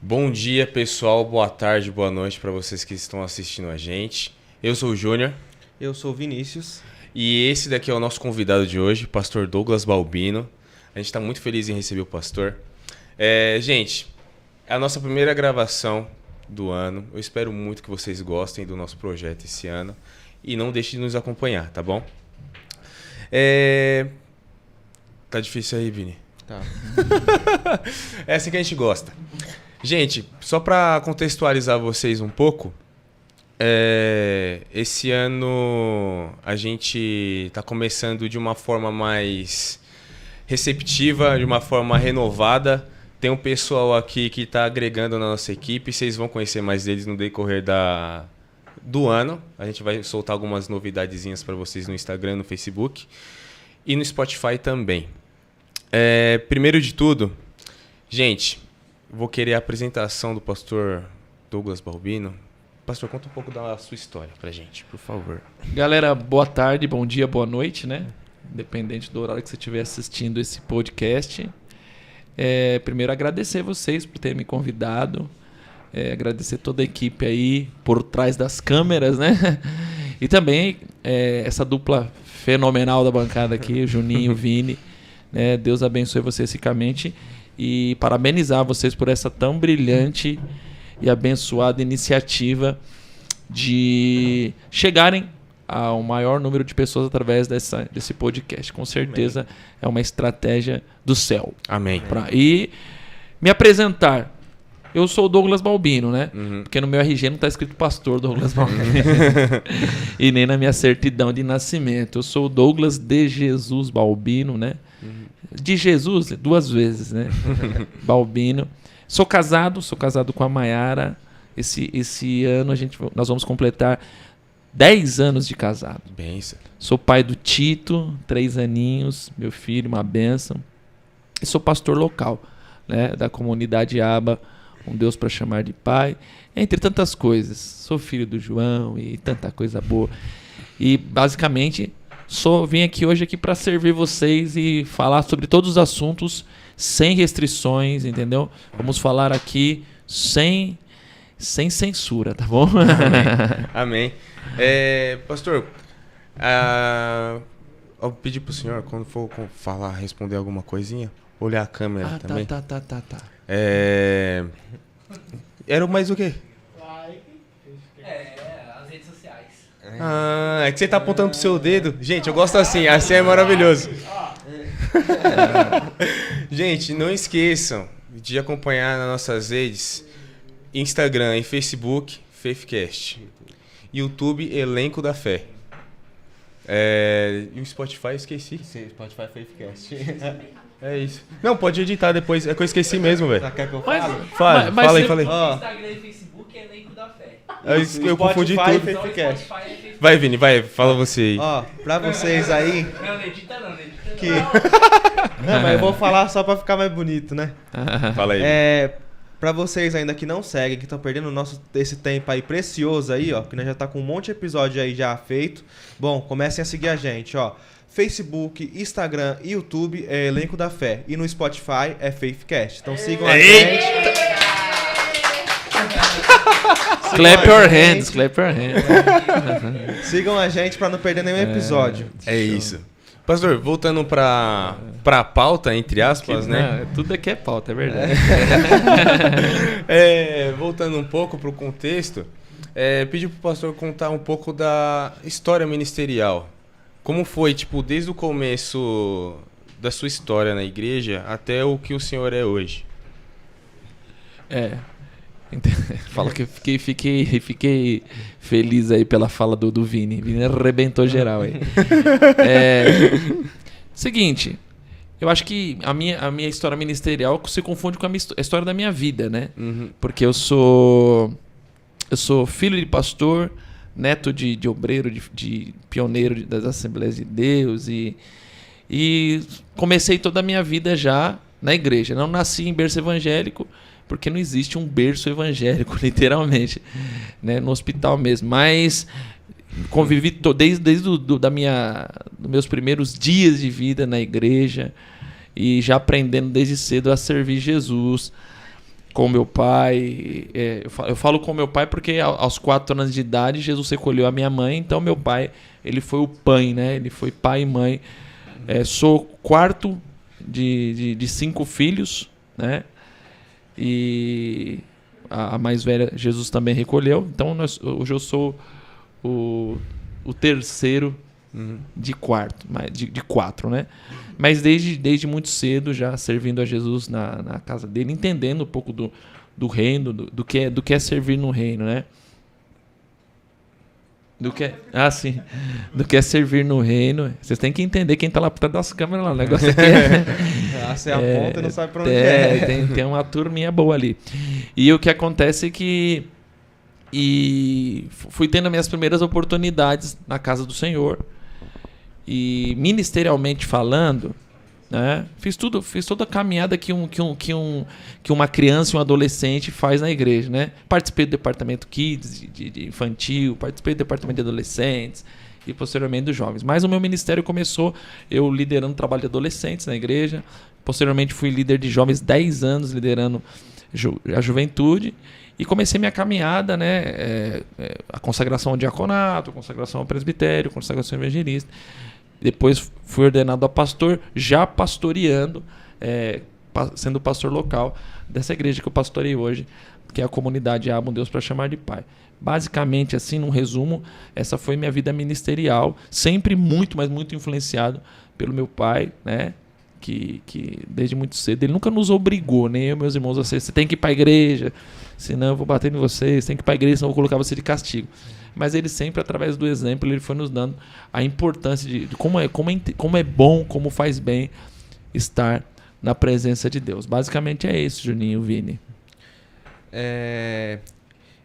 Bom dia, pessoal. Boa tarde, boa noite para vocês que estão assistindo a gente. Eu sou o Júnior. Eu sou o Vinícius. E esse daqui é o nosso convidado de hoje, pastor Douglas Balbino. A gente está muito feliz em receber o pastor. Gente, é a nossa primeira gravação do ano. Eu espero muito que vocês gostem do nosso projeto esse ano. E não deixem de nos acompanhar, tá bom? Tá difícil aí, Vini? Tá. É assim que a gente gosta. Gente, só para contextualizar vocês um pouco, esse ano a gente está começando de uma forma mais receptiva, de uma forma renovada. Tem um pessoal aqui que está agregando na nossa equipe, vocês vão conhecer mais deles no decorrer do ano. A gente vai soltar algumas novidadezinhas para vocês no Instagram, no Facebook e no Spotify também. Primeiro de tudo, gente... Vou querer a apresentação do pastor Douglas Balbino. Pastor, conta um pouco da sua história pra gente, por favor. Galera, boa tarde, bom dia, boa noite, né? Independente do horário que você estiver assistindo esse podcast. Primeiro, agradecer vocês por terem me convidado. Agradecer toda a equipe aí por trás das câmeras, né? E também essa dupla fenomenal da bancada aqui, Juninho, Vini. Né? Deus abençoe vocês ricamente. E parabenizar vocês por essa tão brilhante e abençoada iniciativa de chegarem ao maior número de pessoas através desse podcast. Com certeza Amém. É uma estratégia do céu. Amém. E me apresentar. Eu sou o Douglas Balbino, né? Uhum. Porque no meu RG não está escrito pastor Douglas Balbino. E nem na minha certidão de nascimento. Eu sou o Douglas de Jesus Balbino, né? Uhum. De Jesus, 2 vezes, né? Balbino. Sou casado com a Mayara. Esse ano nós vamos completar 10 anos de casado. Benção. Sou pai do Tito, 3 aninhos, meu filho, uma bênção. E sou pastor local, né? Da comunidade Aba, um Deus para chamar de pai, entre tantas coisas. Sou filho do João e tanta coisa boa. E basicamente vim aqui hoje para servir vocês e falar sobre todos os assuntos sem restrições, entendeu? Vamos falar aqui sem censura, tá bom? Amém. Pastor, eu pedi pro senhor, quando for falar, responder alguma coisinha, olhar a câmera também. Tá. Era mais o quê? As redes sociais. É que você tá apontando pro seu dedo. Gente, eu gosto assim é maravilhoso. Gente, não esqueçam de acompanhar nas nossas redes, Instagram e Facebook, Faithcast. YouTube, Elenco da Fé. E o Spotify, esqueci. Sim, Spotify Faithcast. É isso. Não, pode editar depois. É que eu esqueci mesmo, velho. Já quer que eu fale? Fala aí. Instagram e Facebook é Elenco da Fé. Eu confundi tudo. Faithcast. Vai, Vini, vai. Fala você aí. Pra vocês aí... Não edita não. Não, mas eu vou falar só pra ficar mais bonito, né? Fala aí. Pra vocês ainda que não seguem, que estão perdendo esse tempo aí precioso aí, ó, que nós já tá com um monte de episódio aí já feito. Bom, comecem a seguir a gente, ó. Facebook, Instagram e YouTube é Elenco da Fé. E no Spotify é Faithcast. Então sigam a gente. Clap your hands. Sigam a gente pra não perder nenhum episódio. É isso. Pastor, voltando pra pauta, entre aspas, né? Tudo aqui é pauta, é verdade. Voltando um pouco pro contexto, pedi pro pastor contar um pouco da história ministerial. Como foi, desde o começo da sua história na igreja até o que o senhor é hoje? Fala que eu fiquei feliz aí pela fala do Vini. Vini arrebentou geral aí. Seguinte, eu acho que a minha história ministerial se confunde com a história da minha vida, né? Uhum. Porque eu sou filho de pastor, neto de obreiro, de pioneiro das Assembleias de Deus. E comecei toda a minha vida já na igreja. Não nasci em berço evangélico, porque não existe um berço evangélico, literalmente, né? No hospital mesmo. Mas convivi desde dos meus primeiros dias de vida na igreja e já aprendendo desde cedo a servir Jesus com meu pai. Eu falo com meu pai porque aos 4 anos de idade Jesus recolheu a minha mãe, então meu pai ele foi o pai, né? Ele foi pai e mãe. Sou quarto de 5 filhos, né? E a mais velha Jesus também recolheu. Então hoje eu sou o terceiro de 4, né? Mas desde muito cedo já servindo a Jesus na casa dele, entendendo um pouco do reino, do que é servir no reino, né? Do que é servir no reino. Vocês têm que entender quem tá lá por trás das câmeras lá. O negócio aqui você aponta e não sabe pra onde é. Tem uma turminha boa ali. E o que acontece é que fui tendo minhas primeiras oportunidades na casa do Senhor. E ministerialmente falando, né, fiz toda a caminhada que uma criança e um adolescente faz na igreja, né? Participei do departamento Kids, de infantil, participei do departamento de adolescentes e posteriormente dos jovens. Mas o meu ministério começou eu liderando o trabalho de adolescentes na igreja. Posteriormente fui líder de jovens 10 anos, liderando a juventude. E comecei minha caminhada, né? A consagração ao diaconato, a consagração ao presbitério, a consagração ao evangelista. Depois fui ordenado a pastor, já pastoreando, sendo pastor local dessa igreja que eu pastorei hoje, que é a comunidade Amo Deus para Chamar de Pai. Basicamente, assim, num resumo, essa foi minha vida ministerial, sempre muito, mas muito influenciado pelo meu pai, né? Que desde muito cedo, ele nunca nos obrigou, nem eu e meus irmãos, a ser, você tem que ir para a igreja, senão eu vou bater em vocês, tem que ir para a igreja, senão eu vou colocar você de castigo. Mas ele sempre, através do exemplo, ele foi nos dando a importância de como é bom, como faz bem estar na presença de Deus. Basicamente é isso, Juninho, Vini.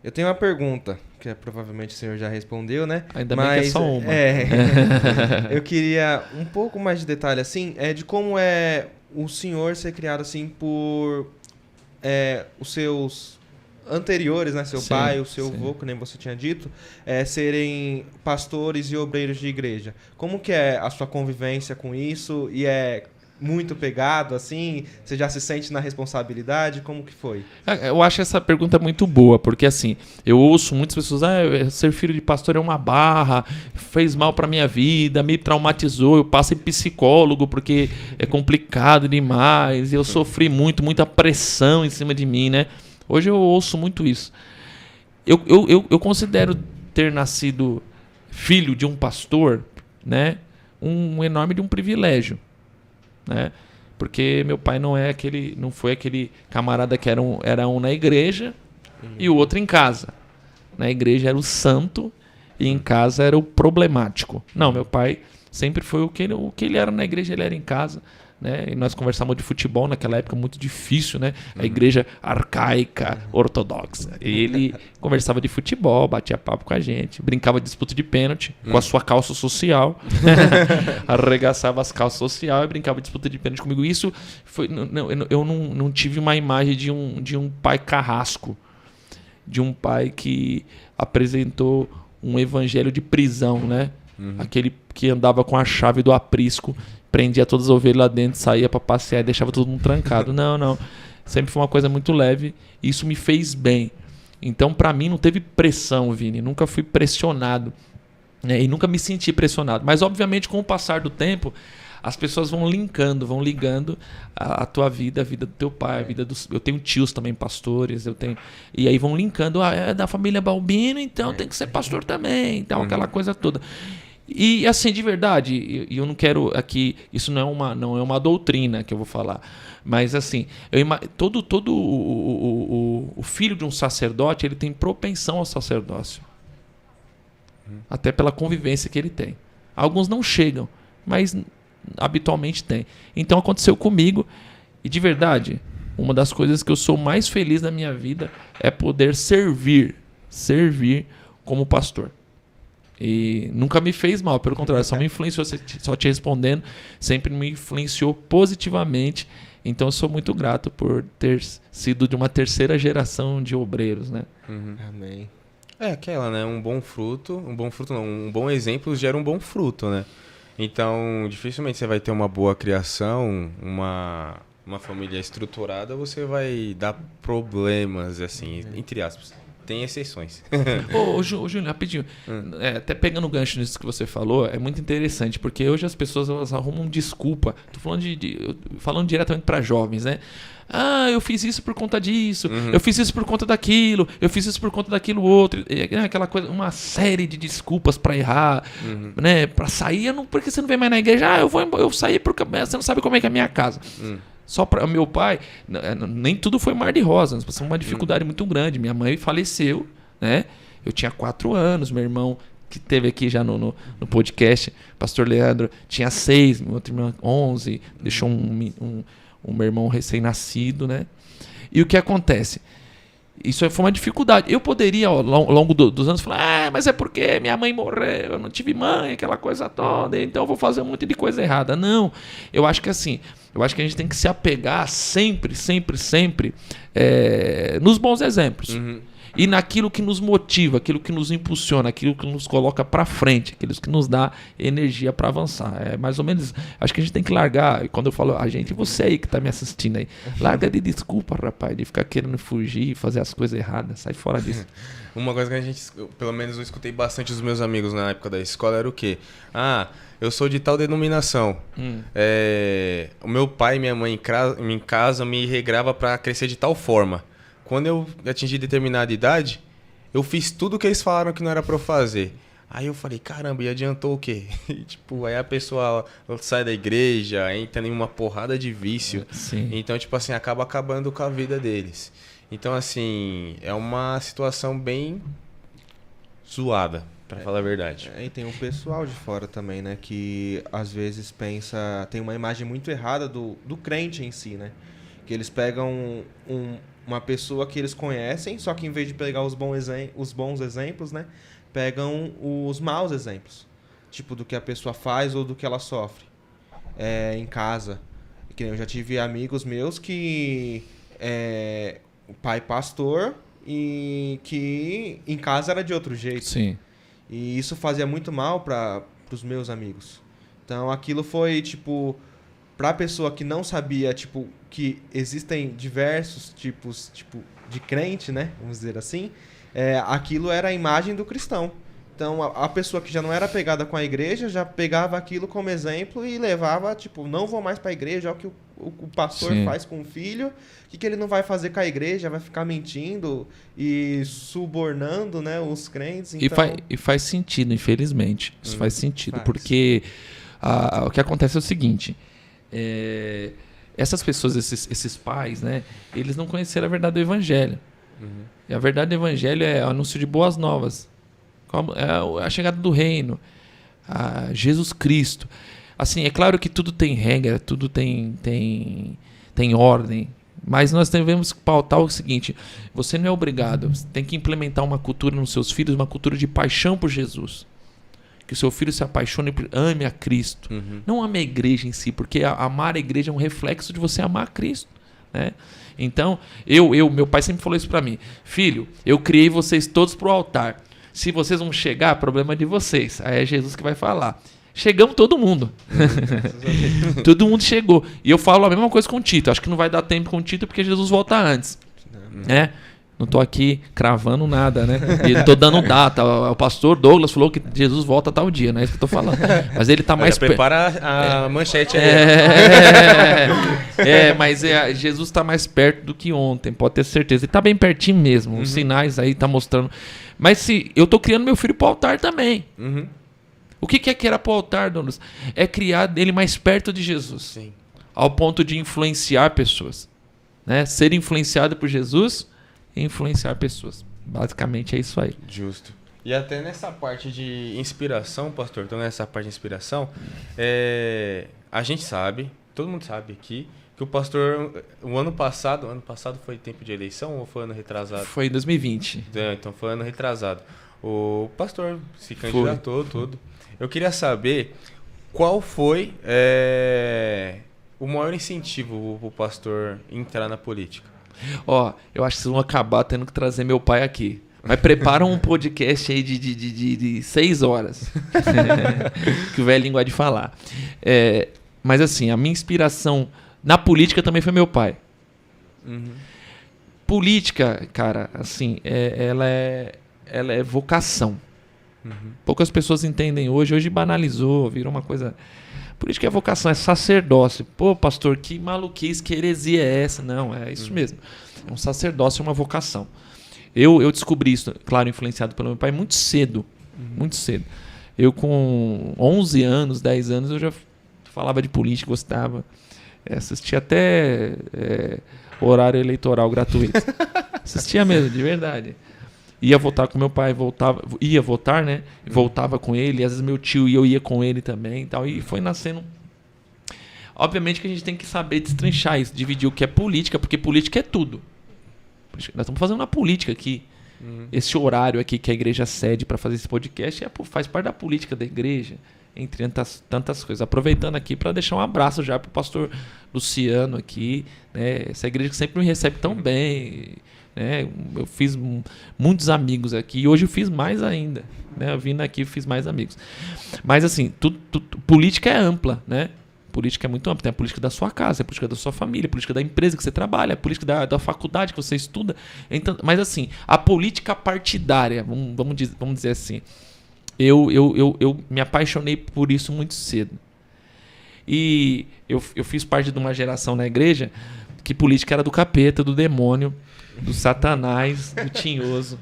Eu tenho uma pergunta, que provavelmente o senhor já respondeu, né? Ainda bem que é só uma. Eu queria um pouco mais de detalhe, assim, de como é o senhor ser criado, assim, por os seus anteriores, né? Seu sim, pai, o seu sim. avô, que nem você tinha dito, serem pastores e obreiros de igreja. Como que é a sua convivência com isso? E é muito pegado, assim? Você já se sente na responsabilidade? Como que foi? Eu acho essa pergunta muito boa, porque assim, eu ouço muitas pessoas, ser filho de pastor é uma barra, fez mal pra minha vida, me traumatizou, eu passo em psicólogo porque é complicado demais, eu sofri muita pressão em cima de mim, né? Hoje eu ouço muito isso. Eu considero ter nascido filho de um pastor, né, um enorme de um privilégio, né? Porque meu pai não foi aquele camarada que era um na igreja e o outro em casa. Na igreja era o santo e em casa era o problemático. Não, meu pai sempre foi o que ele era na igreja, ele era em casa. Né? E nós conversávamos de futebol naquela época muito difícil, né? A igreja arcaica, ortodoxa. Ele conversava de futebol, batia papo com a gente, brincava de disputa de pênalti com a sua calça social, arregaçava as calças social e brincava de disputa de pênalti comigo. Isso foi, eu não tive uma imagem de um pai carrasco, de um pai que apresentou um evangelho de prisão, né? Aquele que andava com a chave do aprisco, prendia todas as ovelhas lá dentro, saía para passear e deixava todo mundo trancado. Não. Sempre foi uma coisa muito leve. Isso me fez bem. Então, para mim, não teve pressão, Vini. Nunca fui pressionado, né? E nunca me senti pressionado. Mas, obviamente, com o passar do tempo, as pessoas vão ligando a tua vida, a vida do teu pai, a vida dos... Eu tenho tios também pastores, e aí vão linkando, é da família Balbino, então tem que ser pastor também, então aquela coisa toda. E assim, de verdade, eu não quero aqui, isso não é uma doutrina que eu vou falar, mas assim, todo o filho de um sacerdote, ele tem propensão ao sacerdócio, até pela convivência que ele tem. Alguns não chegam, mas habitualmente tem. Então aconteceu comigo, e de verdade, uma das coisas que eu sou mais feliz na minha vida é poder servir como pastor. E nunca me fez mal, pelo contrário, só me influenciou, só te respondendo, sempre me influenciou positivamente. Então eu sou muito grato por ter sido de uma terceira geração de obreiros, né? Amém. É aquela, né? Um bom não, um bom exemplo gera um bom fruto, né? Então, dificilmente você vai ter uma boa criação, uma família estruturada, você vai dar problemas, assim, entre aspas. Tem exceções. Ô, Júnior, rapidinho. Até pegando o gancho nisso que você falou, é muito interessante, porque hoje as pessoas elas arrumam desculpa. Tô falando falando diretamente para jovens, né? Ah, eu fiz isso por conta disso, eu fiz isso por conta daquilo, eu fiz isso por conta daquilo outro. Aquela coisa, uma série de desculpas para errar, né? Para sair, porque você não vem mais na igreja. Ah, eu saí porque você não sabe como é que é a minha casa. Só para meu pai, nem tudo foi mar de rosas, foi uma dificuldade muito grande. Minha mãe faleceu, né? Eu tinha 4 anos, meu irmão, que teve aqui já no podcast, pastor Leandro, tinha 6, meu outro irmão 11, deixou um meu irmão recém-nascido, né? E o que acontece? Isso foi uma dificuldade. Eu poderia, ao longo dos anos, falar, mas é porque minha mãe morreu, eu não tive mãe, aquela coisa toda, então eu vou fazer um monte de coisa errada. Não, eu acho que assim, a gente tem que se apegar sempre nos bons exemplos. E naquilo que nos motiva, aquilo que nos impulsiona, aquilo que nos coloca para frente, aquilo que nos dá energia para avançar. É mais ou menos, acho que a gente tem que largar, e quando eu falo a gente, você aí que tá me assistindo aí, larga de desculpa, rapaz, de ficar querendo fugir e fazer as coisas erradas, sai fora disso. Uma coisa que pelo menos eu escutei bastante dos meus amigos na época da escola era o quê? Ah, eu sou de tal denominação. O meu pai e minha mãe em casa me regrava para crescer de tal forma. Quando eu atingi determinada idade, eu fiz tudo que eles falaram que não era pra eu fazer. Aí eu falei, caramba, e adiantou o quê? E, tipo, aí a pessoa sai da igreja, entra em uma porrada de vício. Sim. Então, tipo assim, acaba acabando com a vida deles. Então, assim, é uma situação bem zoada, pra falar a verdade. E tem um pessoal de fora também, né? Que às vezes pensa... Tem uma imagem muito errada do crente em si, né? Que eles pegam uma pessoa que eles conhecem, só que em vez de pegar os bons exemplos, né, pegam os maus exemplos. Tipo, do que a pessoa faz ou do que ela sofre em casa. Que eu já tive amigos meus que o pai pastor e que em casa era de outro jeito. Sim. E isso fazia muito mal para os meus amigos. Então aquilo foi, tipo... Para a pessoa que não sabia, tipo, que existem diversos tipos, tipo, de crente, né? Vamos dizer assim. Aquilo era a imagem do cristão. Então, a pessoa que já não era pegada com a igreja, já pegava aquilo como exemplo e levava, tipo, não vou mais para a igreja, olha o que o pastor faz com o filho, o que ele não vai fazer com a igreja, vai ficar mentindo e subornando, né, os crentes. Então... E faz sentido, infelizmente. Isso faz sentido, porque o que acontece é o seguinte... essas pessoas, esses pais, né, eles não conheceram a verdade do evangelho. E a verdade do evangelho é o anúncio de boas novas, é a chegada do reino, a Jesus Cristo. Assim, é claro que tudo tem regra, tudo tem ordem, mas nós devemos pautar o seguinte: você não é obrigado, você tem que implementar uma cultura nos seus filhos, uma cultura de paixão por Jesus. Que o seu filho se apaixone e ame a Cristo. Não ame a igreja em si, porque amar a igreja é um reflexo de você amar a Cristo, né? Então, meu pai sempre falou isso para mim: filho, eu criei vocês todos pro altar. Se vocês vão chegar, problema é de vocês. Aí é Jesus que vai falar. Chegamos todo mundo. Todo mundo chegou. E eu falo a mesma coisa com o Tito. Acho que não vai dar tempo com o Tito porque Jesus volta antes, né? Não tô aqui cravando nada, né? E tô dando data. O pastor Douglas falou que Jesus volta tal dia, não é isso que eu tô falando. Mas ele tá mais perto. Prepara a manchete aí. Mas Jesus tá mais perto do que ontem, pode ter certeza. Ele tá bem pertinho mesmo. Os sinais aí tá mostrando. Mas se eu tô criando meu filho pro altar também. O que é criar pro altar, Douglas? É criar ele mais perto de Jesus. Sim. Ao ponto de influenciar pessoas, né? Ser influenciado por Jesus e influenciar pessoas. Basicamente é isso aí. Justo. E até nessa parte de inspiração, pastor, então nessa parte de inspiração, a gente sabe, todo mundo sabe aqui, que o pastor, o ano passado foi tempo de eleição ou foi ano retrasado? Foi em 2020. Então foi ano retrasado. o pastor se candidatou, tudo. Eu queria saber qual foi o maior incentivo pro pastor entrar na política. Ó, eu acho que vocês vão acabar tendo que trazer meu pai aqui. Mas prepara um podcast aí de 6 horas. Que o velhinho gosta de falar. Mas assim, a minha inspiração na política também foi meu pai. Uhum. Política, cara, assim, ela é vocação. Uhum. Poucas pessoas entendem hoje banalizou, virou uma coisa... Política é vocação, é sacerdócio. Pô, pastor, que maluquice, que heresia é essa? Não, é isso mesmo. É um sacerdócio, é uma vocação. Eu descobri isso, claro, influenciado pelo meu pai, muito cedo. Muito cedo. Eu com 11 anos, 10 anos, eu já falava de política, gostava. Assistia até horário eleitoral gratuito. Assistia mesmo, de verdade. Ia votar com meu pai, ia votar, né? Voltava com ele, às vezes meu tio e eu ia com ele também e tal. E foi nascendo. Obviamente que a gente tem que saber destrinchar isso, dividir o que é política, porque política é tudo. Nós estamos fazendo uma política aqui. Esse horário aqui que a igreja cede para fazer esse podcast faz parte da política da igreja, entre tantas coisas. Aproveitando aqui para deixar um abraço já para o pastor Luciano aqui, né? Essa igreja que sempre me recebe tão bem, né? Eu fiz muitos amigos aqui e hoje eu fiz mais ainda, né? Eu vindo aqui fiz mais amigos. Mas assim, política é ampla, né? Política é muito ampla. Tem a política da sua casa, a política da sua família, a política da empresa que você trabalha, a política da faculdade que você estuda. Então, mas assim, a política partidária, vamos dizer assim, eu me apaixonei por isso muito cedo. E eu fiz parte de uma geração na igreja que política era do capeta, do demônio, do satanás, do tinhoso.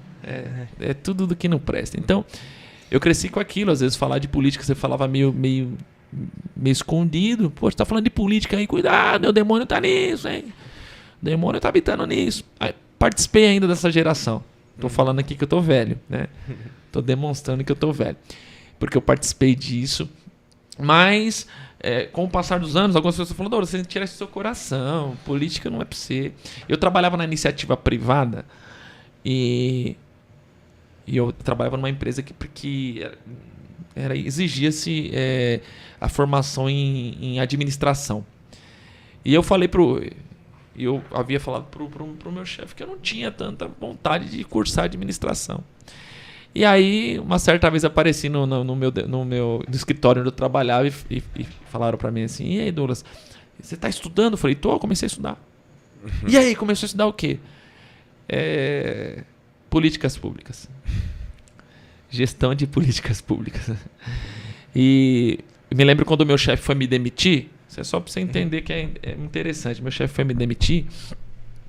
É tudo do que não presta. Então, eu cresci com aquilo. Às vezes falar de política, você falava meio escondido. Pô, você tá falando de política aí, cuidado, o demônio tá nisso, hein? O demônio tá habitando nisso. Aí, participei ainda dessa geração. Tô falando aqui que eu tô velho, né? Tô demonstrando que eu tô velho. Porque eu participei disso. Mas, com o passar dos anos, algumas pessoas falaram, você tem que tirar isso do seu coração. Política não é pra você. Eu trabalhava na iniciativa privada e eu trabalhava numa empresa que exigia-se a formação em administração. E eu havia falado pro meu chefe que eu não tinha tanta vontade de cursar administração. E aí, uma certa vez apareci no escritório onde eu trabalhava e falaram para mim assim, e aí, Douglas, você tá estudando? Eu falei, comecei a estudar. E aí, começou a estudar o quê? Políticas públicas. Gestão de políticas públicas. E me lembro quando o meu chefe foi me demitir, isso é só para você entender que é interessante. Meu chefe foi me demitir,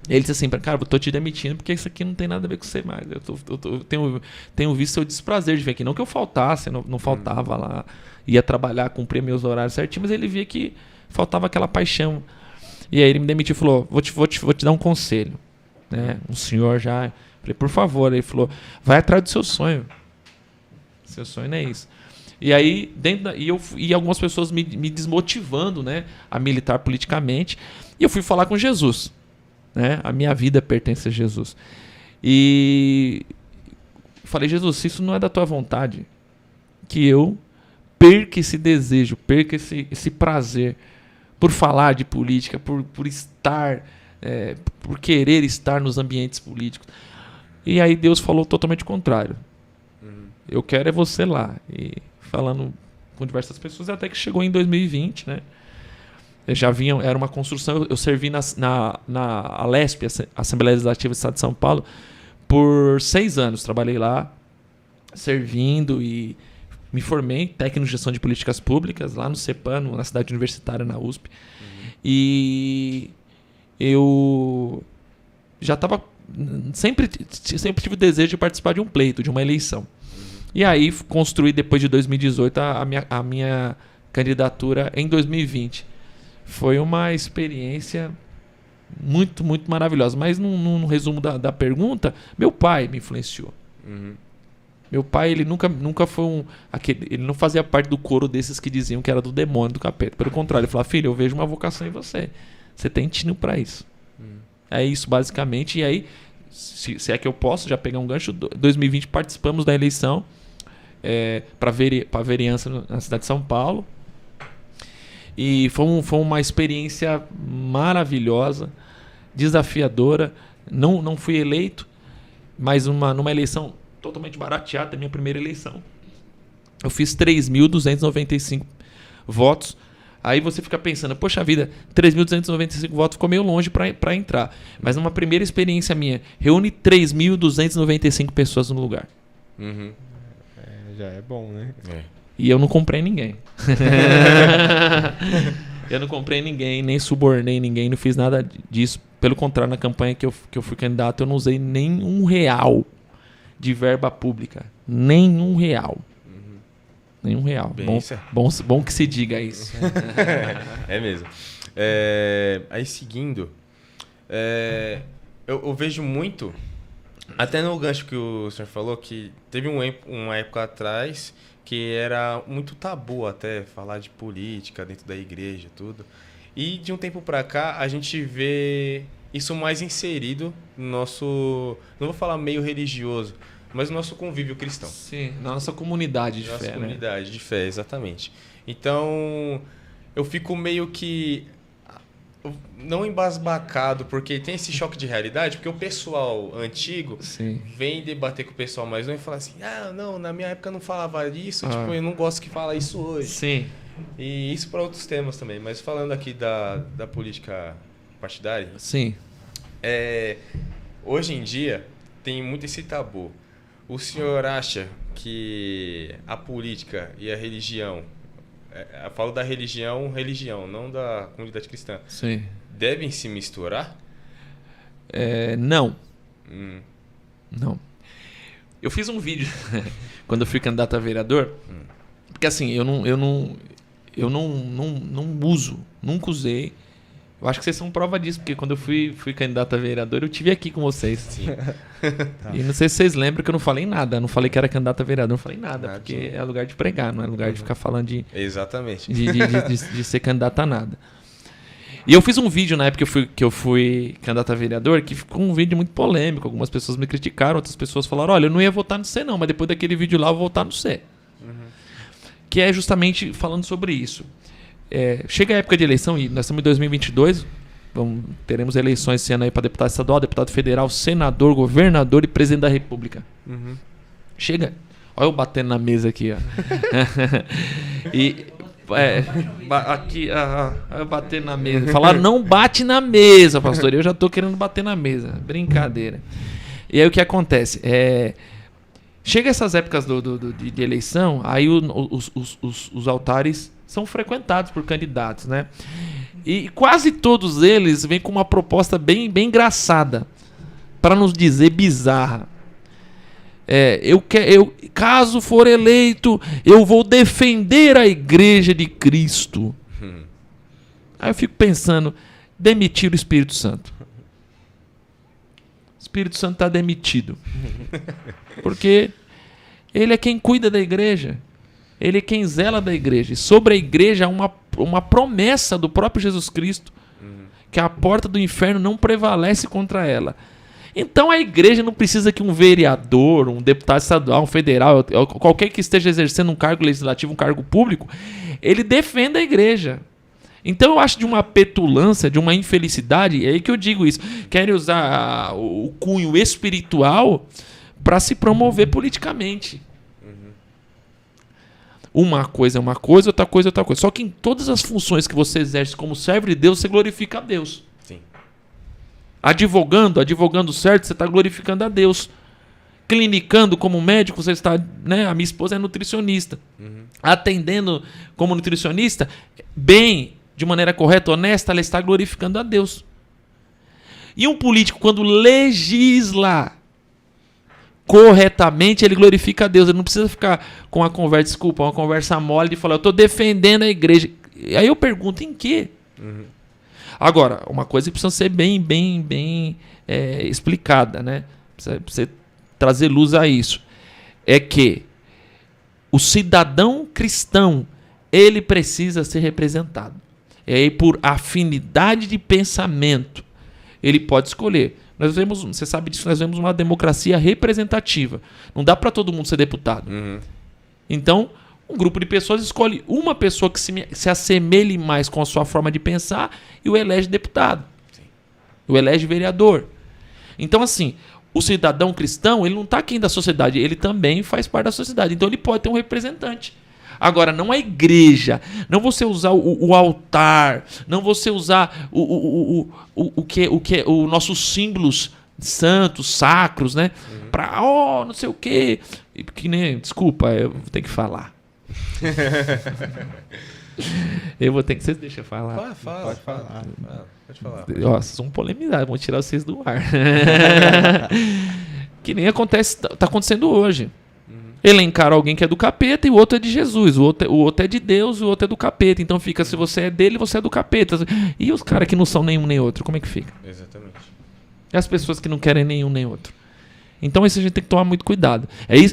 ele disse assim, cara, eu tô te demitindo porque isso aqui não tem nada a ver com você mais. Eu tenho visto seu desprazer de vir aqui. Não que eu faltasse, não faltava lá, ia trabalhar, cumprir meus horários certinho, mas ele via que faltava aquela paixão. E aí ele me demitiu e falou, vou te dar um conselho. Né? Um senhor já, falei, por favor. Ele falou, vai atrás do seu sonho. Seu sonho não é isso. E aí, e algumas pessoas me desmotivando, né, a militar politicamente. E eu fui falar com Jesus. Né? A minha vida pertence a Jesus. E falei, Jesus, se isso não é da tua vontade, que eu perca esse desejo, perca esse prazer por falar de política, por estar, por querer estar nos ambientes políticos. E aí Deus falou totalmente o contrário. Eu quero é você lá. E falando com diversas pessoas, até que chegou em 2020, né? Eu já vinha, era uma construção, eu servi na Alesp, Assembleia Legislativa do Estado de São Paulo, por 6 anos. Trabalhei lá, servindo e me formei técnico de gestão de políticas públicas, lá no CEPAN, na cidade universitária, na USP. E eu já estava... Sempre tive o desejo de participar de um pleito, de uma eleição. E aí construí, depois de 2018, a minha candidatura em 2020. Foi uma experiência muito, muito maravilhosa. Mas no resumo da pergunta, meu pai me influenciou. Meu pai, ele nunca foi ele não fazia parte do coro desses que diziam que era do demônio, do capeta. Pelo contrário, ele falou, filho, eu vejo uma vocação em você. Você tem tino para isso. É isso, basicamente. E aí se é que eu posso já pegar um gancho, 2020 participamos da eleição para a vereança na cidade de São Paulo. E foi uma experiência maravilhosa, desafiadora. Não fui eleito, mas numa eleição totalmente barateada, minha primeira eleição. Eu fiz 3.295 votos. Aí você fica pensando, poxa vida, 3.295 votos ficou meio longe para entrar. Mas numa primeira experiência minha, reúne 3.295 pessoas no lugar. Uhum. Já é bom, né? E eu não comprei ninguém. Eu não comprei ninguém, nem subornei ninguém, não fiz nada disso. Pelo contrário, na campanha que eu fui candidato, eu não usei nem R$1 de verba pública. Nem R$1. Nem R$1. Bom que se diga isso. É mesmo. Aí seguindo, eu vejo muito, até no gancho que o senhor falou, que teve uma época atrás que era muito tabu até falar de política dentro da igreja e tudo. E de um tempo pra cá a gente vê isso mais inserido no nosso, não vou falar meio religioso, mas no nosso convívio cristão. Sim, na nossa comunidade de nossa fé, comunidade de fé, exatamente. Então, eu fico meio que não embasbacado, porque tem esse choque de realidade, porque o pessoal antigo vem debater com o pessoal mais novo e fala assim, não, na minha época eu não falava isso, tipo, eu não gosto que fala isso hoje. Sim. E isso para outros temas também, mas falando aqui da política partidária, sim. Hoje em dia tem muito esse tabu. O senhor acha que a política e a religião, eu falo da religião, não da comunidade cristã, sim, devem se misturar? Não. Não. Eu fiz um vídeo quando eu fui candidato a vereador, porque assim, eu não uso, nunca usei. Eu acho que vocês são prova disso, porque quando eu fui candidato a vereador, eu estive aqui com vocês. Sim. E não sei se vocês lembram que eu não falei nada. Não falei que era candidato a vereador, não falei nada, porque é lugar de pregar, não é lugar de ficar falando de... Exatamente. De ser candidato a nada. E eu fiz um vídeo na época que eu fui candidato a vereador, que ficou um vídeo muito polêmico. Algumas pessoas me criticaram, outras pessoas falaram, olha, eu não ia votar no C não, mas depois daquele vídeo lá eu vou votar no C. Que é justamente falando sobre isso. Chega a época de eleição e nós estamos em 2022, teremos eleições esse ano aí para deputado estadual, deputado federal, senador, governador e presidente da república. Chega, olha eu batendo na mesa aqui, ó. Aqui, eu batendo na mesa. Falaram, não bate na mesa, pastor. Eu já tô querendo bater na mesa. Brincadeira. E aí o que acontece? Chega essas épocas de eleição, aí os altares são frequentados por candidatos, né? E quase todos eles vêm com uma proposta bem, bem engraçada, para não dizer bizarra. Caso for eleito, eu vou defender a Igreja de Cristo. Aí eu fico pensando, demitir o Espírito Santo. O Espírito Santo está demitido. Porque ele é quem cuida da igreja. Ele é quem zela da igreja. E sobre a igreja há uma promessa do próprio Jesus Cristo, que a porta do inferno não prevalece contra ela. Então a igreja não precisa que um vereador, um deputado estadual, um federal, qualquer que esteja exercendo um cargo legislativo, um cargo público, ele defenda a igreja. Então eu acho de uma petulância, de uma infelicidade, é aí que eu digo isso. Querem usar o cunho espiritual para se promover politicamente. Uma coisa é uma coisa, outra coisa é outra coisa. Só que em todas as funções que você exerce como servo de Deus, você glorifica a Deus. Sim. Advogando certo, você está glorificando a Deus. Clinicando como médico, você está... Né, a minha esposa é nutricionista. Atendendo como nutricionista, bem, de maneira correta, honesta, ela está glorificando a Deus. E um político, quando legisla corretamente, ele glorifica a Deus. Ele não precisa ficar com uma conversa mole de falar, eu estou defendendo a igreja. E aí eu pergunto, em quê? Agora, uma coisa que precisa ser bem explicada, né? Precisa você trazer luz a isso. É que o cidadão cristão, ele precisa ser representado. E aí, por afinidade de pensamento, ele pode escolher. Você sabe disso, nós vemos uma democracia representativa. Não dá para todo mundo ser deputado. Então, um grupo de pessoas escolhe uma pessoa que se assemelhe mais com a sua forma de pensar e o elege deputado. O elege vereador. Então, assim, o cidadão cristão, ele não está aqui da sociedade, ele também faz parte da sociedade. Então, ele pode ter um representante. Agora, não a igreja, não você usar o altar, não você usar os nossos símbolos santos, sacros, né? Para, não sei o quê. Que nem, desculpa, eu vou ter que falar. Eu vou ter que... Vocês deixam eu falar? Pode falar. Pode falar. Vocês vão polemizar, vão tirar vocês do ar. Que nem acontece, tá acontecendo hoje. Elencar alguém que é do capeta e o outro é de Jesus. O outro é de Deus e o outro é do capeta. Então fica, se você é dele, você é do capeta. E os caras que não são nenhum nem outro, como é que fica? Exatamente. E as pessoas que não querem nenhum nem outro. Então isso a gente tem que tomar muito cuidado.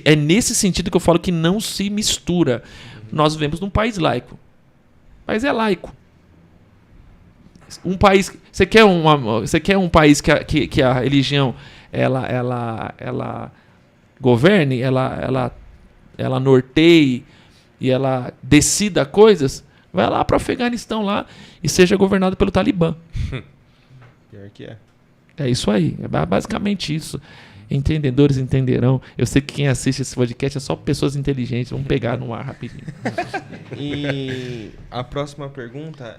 É nesse sentido que eu falo que não se mistura. Nós vivemos num país laico. O país é laico. Um país... Você quer um país que a religião ela governe, ela norteie e ela decida coisas? Vai lá para o Afeganistão lá e seja governado pelo Talibã. Pior que é. É isso aí. É basicamente isso. Entendedores entenderão. Eu sei que quem assiste esse podcast é só pessoas inteligentes. Vamos pegar no ar rapidinho. E a próxima pergunta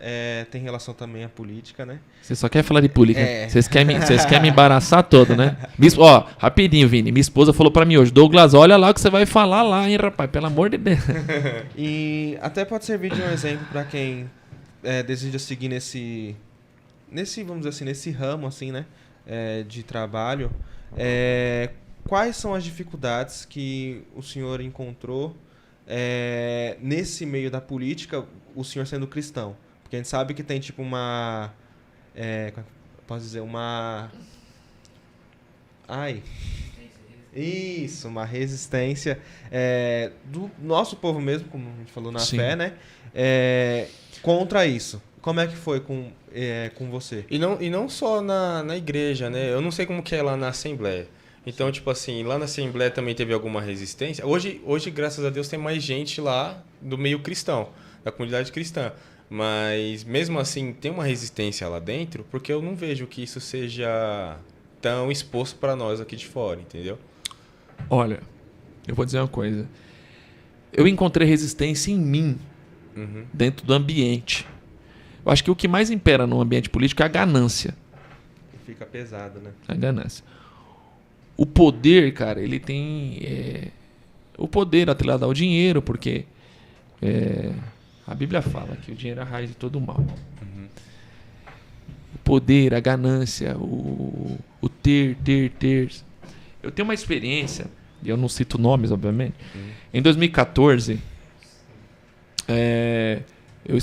tem relação também à política, né? Você só quer falar de política. Vocês querem me embaraçar todo, né? Rapidinho, Vini. Minha esposa falou pra mim hoje: Douglas, olha lá o que você vai falar lá, hein, rapaz? Pelo amor de Deus. E até pode servir de um exemplo pra quem deseja seguir nesse, vamos dizer assim, nesse ramo, assim, né? De trabalho. Quais são as dificuldades que o senhor encontrou nesse meio da política, o senhor sendo cristão? Porque a gente sabe que tem tipo uma... posso dizer, uma... Isso, uma resistência do nosso povo mesmo, como a gente falou na Sim. fé, né? Contra isso. Como é que foi com você? E não só na igreja, né? Eu não sei como que é lá na Assembleia. Então, tipo assim, lá na Assembleia também teve alguma resistência. Hoje, graças a Deus, tem mais gente lá do meio cristão, da comunidade cristã. Mas, mesmo assim, tem uma resistência lá dentro, porque eu não vejo que isso seja tão exposto para nós aqui de fora, entendeu? Olha, eu vou dizer uma coisa. Eu encontrei resistência em mim, dentro do ambiente. Eu acho que o que mais impera no ambiente político é a ganância. Fica pesado, né? A ganância. O poder, cara, ele tem... o poder atrelado ao dinheiro, porque a Bíblia fala que o dinheiro é a raiz de todo o mal. O poder, a ganância, o ter. Eu tenho uma experiência, e eu não cito nomes, obviamente. Em 2014, eu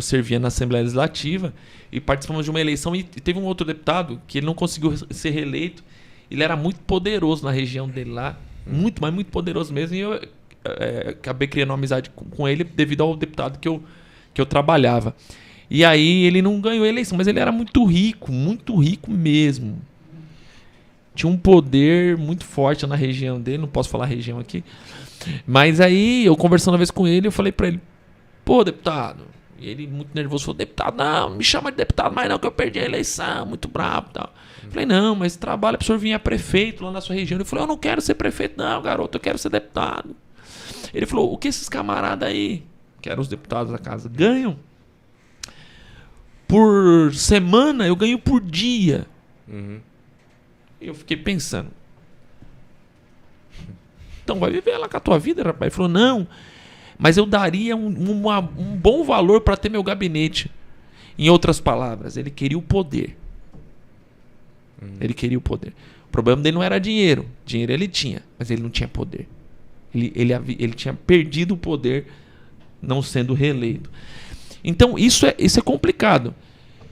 servia na Assembleia Legislativa e participamos de uma eleição e teve um outro deputado que ele não conseguiu ser reeleito. Ele era muito poderoso na região dele lá, muito, mas muito poderoso mesmo. E eu acabei criando uma amizade com ele devido ao deputado que eu trabalhava. E aí ele não ganhou a eleição, mas ele era muito rico mesmo. Tinha um poder muito forte na região dele, não posso falar região aqui. Mas aí, eu conversando uma vez com ele, eu falei pra ele: pô, deputado. E ele, muito nervoso, falou: deputado, não me chama de deputado mais não, que eu perdi a eleição, muito bravo e tal. Eu falei: não, mas trabalha pro senhor vir a prefeito lá na sua região. Ele falou: eu não quero ser prefeito não, garoto, eu quero ser deputado. Ele falou: o que esses camaradas aí, que eram os deputados da casa, ganham? Por semana, eu ganho por dia. E eu fiquei pensando: então vai viver lá com a tua vida, rapaz. Ele falou: não, mas eu daria um bom valor para ter meu gabinete. Em outras palavras, ele queria o poder. Ele queria o poder. O problema dele não era dinheiro. Dinheiro ele tinha, mas ele não tinha poder. Ele tinha perdido o poder não sendo reeleito. Então isso é complicado,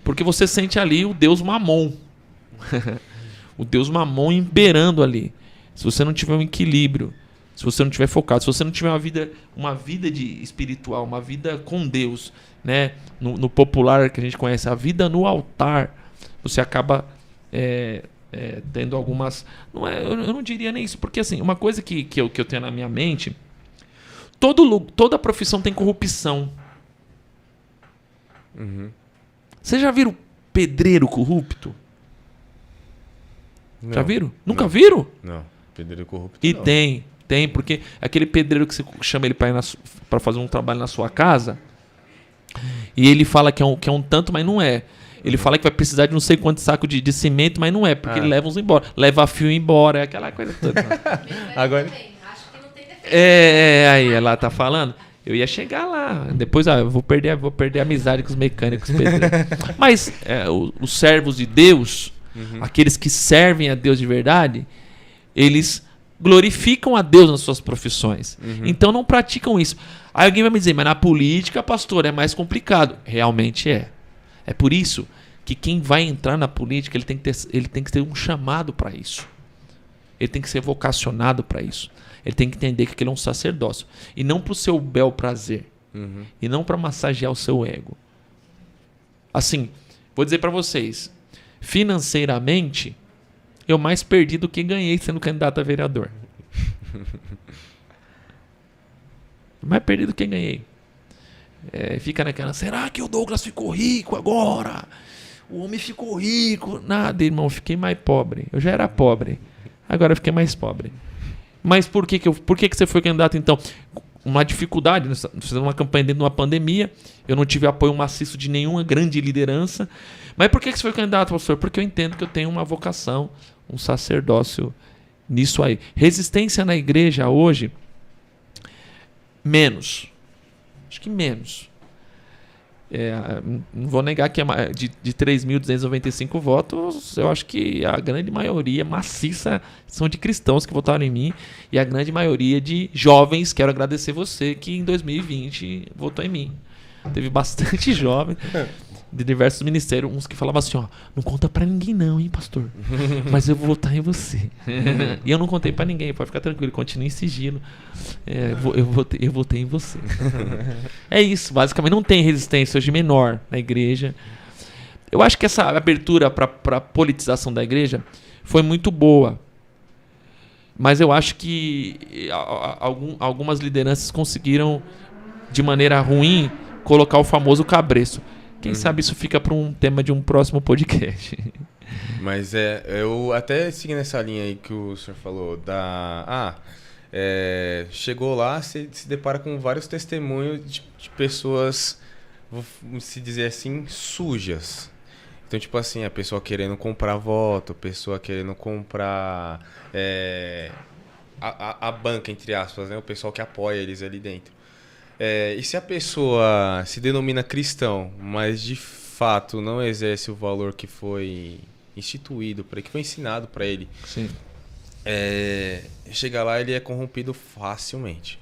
porque você sente ali o Deus Mamon. O Deus Mamon imperando ali. Se você não tiver um equilíbrio, se você não tiver focado, se você não tiver uma vida espiritual, uma vida com Deus, né? No popular que a gente conhece, a vida no altar, você acaba tendo algumas... eu não diria nem isso, porque assim, uma coisa que eu tenho na minha mente, toda profissão tem corrupção. Uhum. Vocês já viram pedreiro corrupto? Não, Já viram? Nunca não. viram? Não, pedreiro corrupto E não. tem, porque aquele pedreiro que você chama ele para fazer um trabalho na sua casa, e ele fala que é um tanto, mas não é. Ele fala que vai precisar de não sei quanto saco de cimento, mas não é, porque ele leva uns embora. Leva fio embora, é aquela coisa toda. Agora... Acho que não tem defeito. Aí ela tá falando. Eu ia chegar lá. Depois, eu vou perder a amizade com os mecânicos pedreiros. Mas os servos de Deus, aqueles que servem a Deus de verdade, eles glorificam a Deus nas suas profissões. Então não praticam isso. Aí alguém vai me dizer, mas na política, pastor, é mais complicado. Realmente é. É por isso que quem vai entrar na política, ele tem que ter um chamado para isso. Ele tem que ser vocacionado para isso. Ele tem que entender que aquele é um sacerdócio. E não para o seu bel prazer. E não para massagear o seu ego. Assim, vou dizer para vocês. Financeiramente, eu mais perdi do que ganhei sendo candidato a vereador. Mais perdi do que ganhei. Fica naquela, será que o Douglas ficou rico agora? O homem ficou rico. Nada, irmão, fiquei mais pobre. Eu já era pobre. Agora eu fiquei mais pobre. Mas por que você foi candidato então? Uma dificuldade, nós fizemos uma campanha dentro de uma pandemia, eu não tive apoio maciço de nenhuma grande liderança. Mas por que você foi candidato, pastor? Porque eu entendo que eu tenho uma vocação, um sacerdócio nisso aí. Resistência na igreja hoje, menos. Acho que menos. Não vou negar que de 3.295 votos, eu acho que a grande maioria maciça são de cristãos que votaram em mim e a grande maioria de jovens. Quero agradecer você que em 2020 votou em mim. Teve bastante jovens de diversos ministérios, uns que falavam assim, não conta pra ninguém não, hein, pastor? Mas eu vou votar em você. E eu não contei pra ninguém, pode ficar tranquilo, continue em sigilo. Eu votei em você. É isso, basicamente. Não tem resistência hoje menor na igreja. Eu acho que essa abertura pra politização da igreja foi muito boa. Mas eu acho que algumas lideranças conseguiram, de maneira ruim, colocar o famoso cabresto. Quem sabe isso fica para um tema de um próximo podcast. Mas eu até segui nessa linha aí que o senhor falou, chegou lá, se depara com vários testemunhos de pessoas, vamos se dizer assim, sujas. Então, tipo assim, a pessoa querendo comprar voto, a pessoa querendo comprar a banca, entre aspas, né? O pessoal que apoia eles ali dentro. E se a pessoa se denomina cristão, mas de fato não exerce o valor que foi instituído para ele, que foi ensinado para ele, Sim. Chega lá, ele é corrompido facilmente.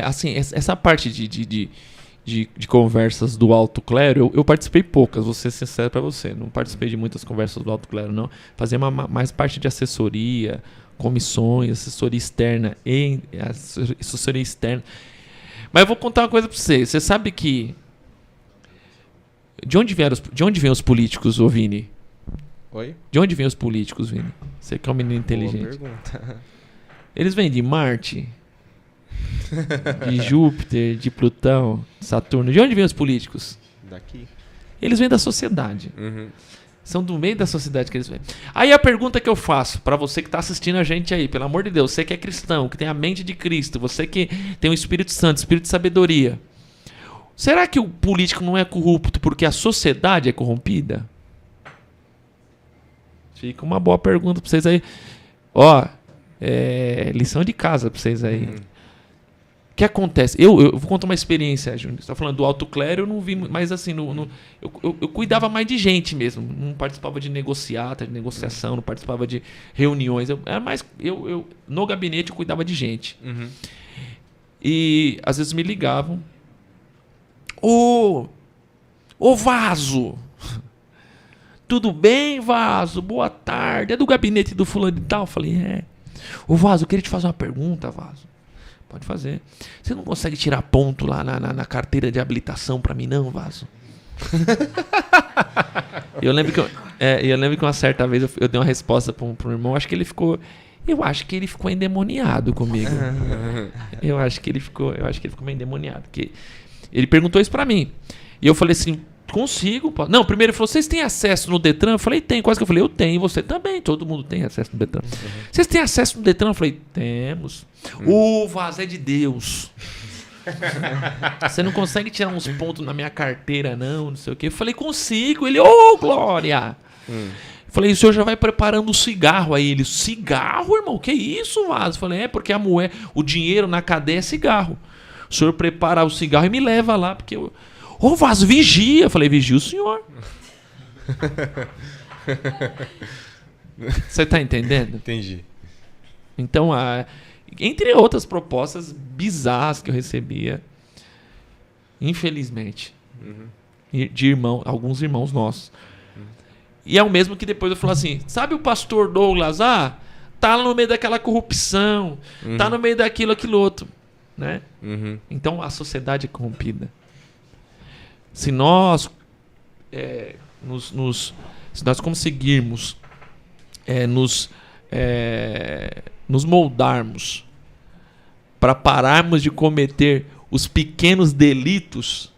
Assim, essa parte de conversas do alto clero, eu participei poucas, vou ser sincero para você. Não participei de muitas conversas do alto clero, não. Fazia mais parte de assessoria, comissões, assessoria externa. Mas eu vou contar uma coisa para você. Você sabe que... De onde vêm os políticos, ô Vini? Oi? De onde vêm os políticos, Vini? Você que é um menino inteligente. Boa pergunta. Eles vêm de Marte, de Júpiter, de Plutão, Saturno. De onde vêm os políticos? Daqui. Eles vêm da sociedade. Uhum. São do meio da sociedade que eles vêm. Aí a pergunta que eu faço para você que está assistindo a gente aí, pelo amor de Deus, você que é cristão, que tem a mente de Cristo, você que tem o Espírito Santo, Espírito de sabedoria. Será que o político não é corrupto porque a sociedade é corrompida? Fica uma boa pergunta para vocês aí. Lição de casa para vocês aí. O que acontece? Eu vou contar uma experiência, Júnior. Você está falando do alto clero, eu não vi, mas assim, eu cuidava mais de gente mesmo. Não participava de negociação, não participava de reuniões. Eu no gabinete eu cuidava de gente. Uhum. E às vezes me ligavam. Ô Vaso! Tudo bem, Vaso? Boa tarde. É do gabinete do fulano e tal? Eu falei, Ô Vaso, eu queria te fazer uma pergunta, Vaso. Pode fazer. Você não consegue tirar ponto lá na carteira de habilitação pra mim, não, Vaso? Eu lembro que E eu lembro que uma certa vez eu dei uma resposta para um irmão, eu acho que ele ficou endemoniado comigo. eu acho que ele ficou meio endemoniado. Porque ele perguntou isso para mim. E eu falei assim, consigo. Não, primeiro ele falou, vocês têm acesso no Detran? Eu falei, tem. Quase que eu falei, eu tenho, você também. Todo mundo tem acesso no Detran. Vocês têm acesso no Detran? Eu falei, temos. Vaz é de Deus. Você não consegue tirar uns pontos na minha carteira, não sei o quê. Eu falei, consigo. Ele, glória. Eu falei, o senhor já vai preparando o cigarro aí. Ele, cigarro, irmão? Que isso, Vaz? Eu falei, porque a moeda, o dinheiro na cadeia é cigarro. O senhor prepara o cigarro e me leva lá, porque eu... Vaz, vigia. Eu falei, vigia o senhor. Você tá entendendo? Entendi. Então, entre outras propostas bizarras que eu recebia, infelizmente, de alguns irmãos nossos. E é o mesmo que depois eu falo assim, sabe o pastor Douglas? Tá no meio daquela corrupção, tá no meio aquilo outro. Né? Então, a sociedade é corrompida. Se nós se nós conseguirmos nos moldarmos para pararmos de cometer os pequenos delitos,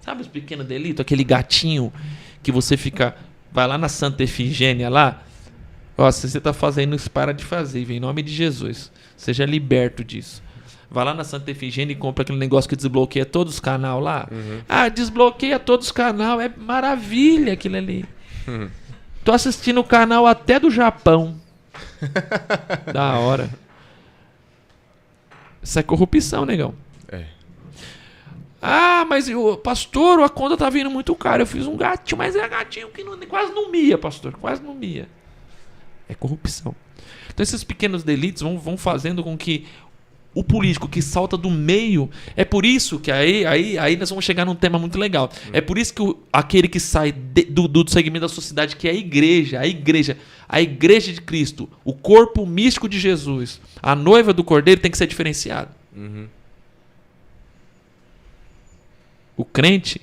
sabe os pequenos delitos? Aquele gatinho que você vai lá na Santa Efigênia lá, se você está fazendo isso, para de fazer, em nome de Jesus, seja liberto disso. Vai lá na Santa Efigênia e compra aquele negócio que desbloqueia todos os canais lá. Desbloqueia todos os canais. É maravilha aquilo ali. Tô assistindo o canal até do Japão. Da hora. Isso é corrupção, negão. Mas pastor, a conta tá vindo muito cara. Eu fiz um gatinho, mas é gatinho que quase não mia, pastor. Quase não mia. É corrupção. Então esses pequenos delitos vão fazendo com que o político que salta do meio, é por isso que aí nós vamos chegar num tema muito legal. É por isso que aquele que sai do segmento da sociedade, que é a igreja de Cristo, o corpo místico de Jesus, a noiva do Cordeiro, tem que ser diferenciado. O crente,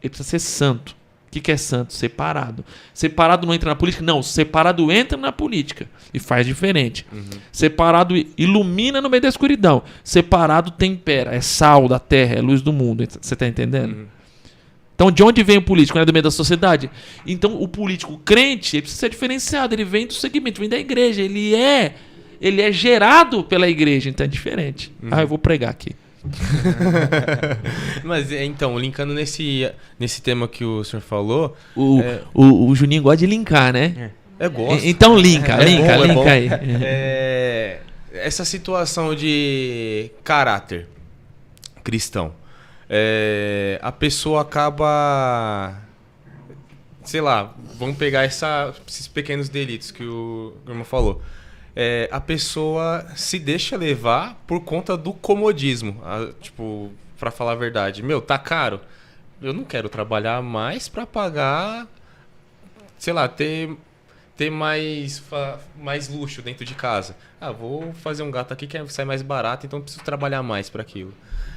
ele precisa ser santo. O que é santo? Separado. Separado não entra na política? Não, separado entra na política e faz diferente. Separado ilumina no meio da escuridão. Separado tempera, é sal da terra, é luz do mundo. Você está entendendo? Então, de onde vem o político? Não é do meio da sociedade? Então, o político crente, ele precisa ser diferenciado. Ele vem do segmento, vem da igreja. Ele é gerado pela igreja, então é diferente. Eu vou pregar aqui. Mas então, linkando nesse tema que o senhor falou, o Juninho gosta de linkar, né? Eu gosto. Então linka aí. Essa situação de caráter cristão, a pessoa acaba, sei lá, vamos pegar esses pequenos delitos que o irmão falou. A pessoa se deixa levar por conta do comodismo. Tipo, pra falar a verdade. Tá caro. Eu não quero trabalhar mais pra pagar, sei lá, ter mais luxo dentro de casa. Vou fazer um gato aqui que sai mais barato, então preciso trabalhar mais para aquilo.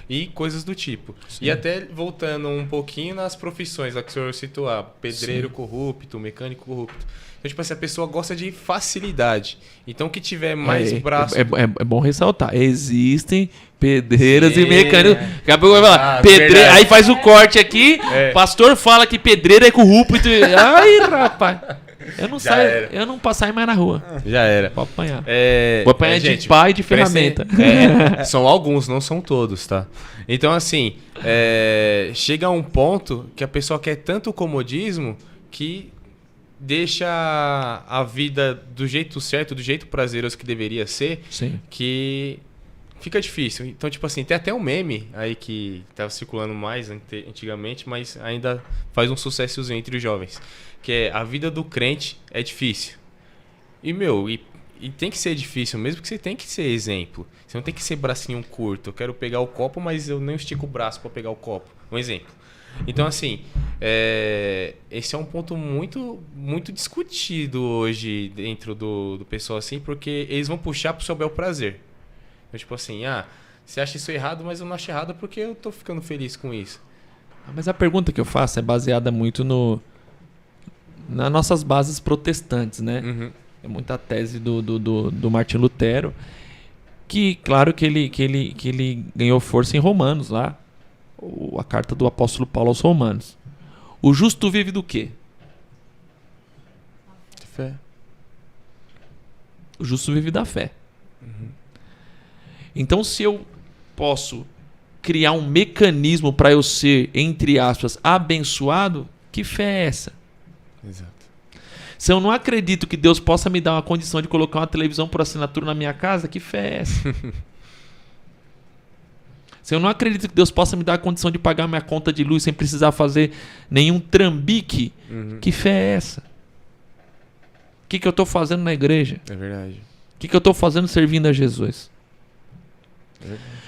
E coisas do tipo. Sim. E até voltando um pouquinho nas profissões, que o senhor citou, pedreiro corrupto, mecânico corrupto. Então, tipo assim, a pessoa gosta de facilidade. Então, que tiver mais braço... É bom ressaltar. Existem pedreiras e mecânicos. Acabou de falar. Pedreiro, aí faz o corte aqui. Pastor fala que pedreiro é corrupto. Ai, rapaz. Eu não passar mais na rua. Já era. Vou apanhar. Vou apanhar de pá e de ferramenta. São alguns, não são todos, tá? Então, assim, chega a um ponto que a pessoa quer tanto comodismo que deixa a vida do jeito certo, do jeito prazeroso que deveria ser, sim, que fica difícil. Então, tipo assim, tem até um meme aí que tava circulando mais antigamente, mas ainda faz um sucessozinho entre os jovens, que é: a vida do crente é difícil. E tem que ser difícil, mesmo que você tem que ser exemplo. Você não tem que ser bracinho curto. Eu quero pegar o copo, mas eu não estico o braço para pegar o copo. Um exemplo. Então, assim, esse é um ponto muito, muito discutido hoje dentro do pessoal, assim, porque eles vão puxar pro seu bel prazer. Então, tipo assim, você acha isso errado, mas eu não acho errado porque eu tô ficando feliz com isso. Mas a pergunta que eu faço é baseada muito nas nossas bases protestantes, né? Uhum. É muita tese do Martin Lutero, que claro que ele ganhou força em Romanos lá, a carta do apóstolo Paulo aos Romanos. O justo vive do quê? Fé. O justo vive da fé. Então, se eu posso criar um mecanismo para eu ser, entre aspas, abençoado, que fé é essa? Exato. Se eu não acredito que Deus possa me dar uma condição de colocar uma televisão por assinatura na minha casa, que fé é essa? Se eu não acredito que Deus possa me dar a condição de pagar minha conta de luz sem precisar fazer nenhum trambique, que fé é essa? O que eu estou fazendo na igreja? É verdade. O que eu estou fazendo servindo a Jesus? É verdade.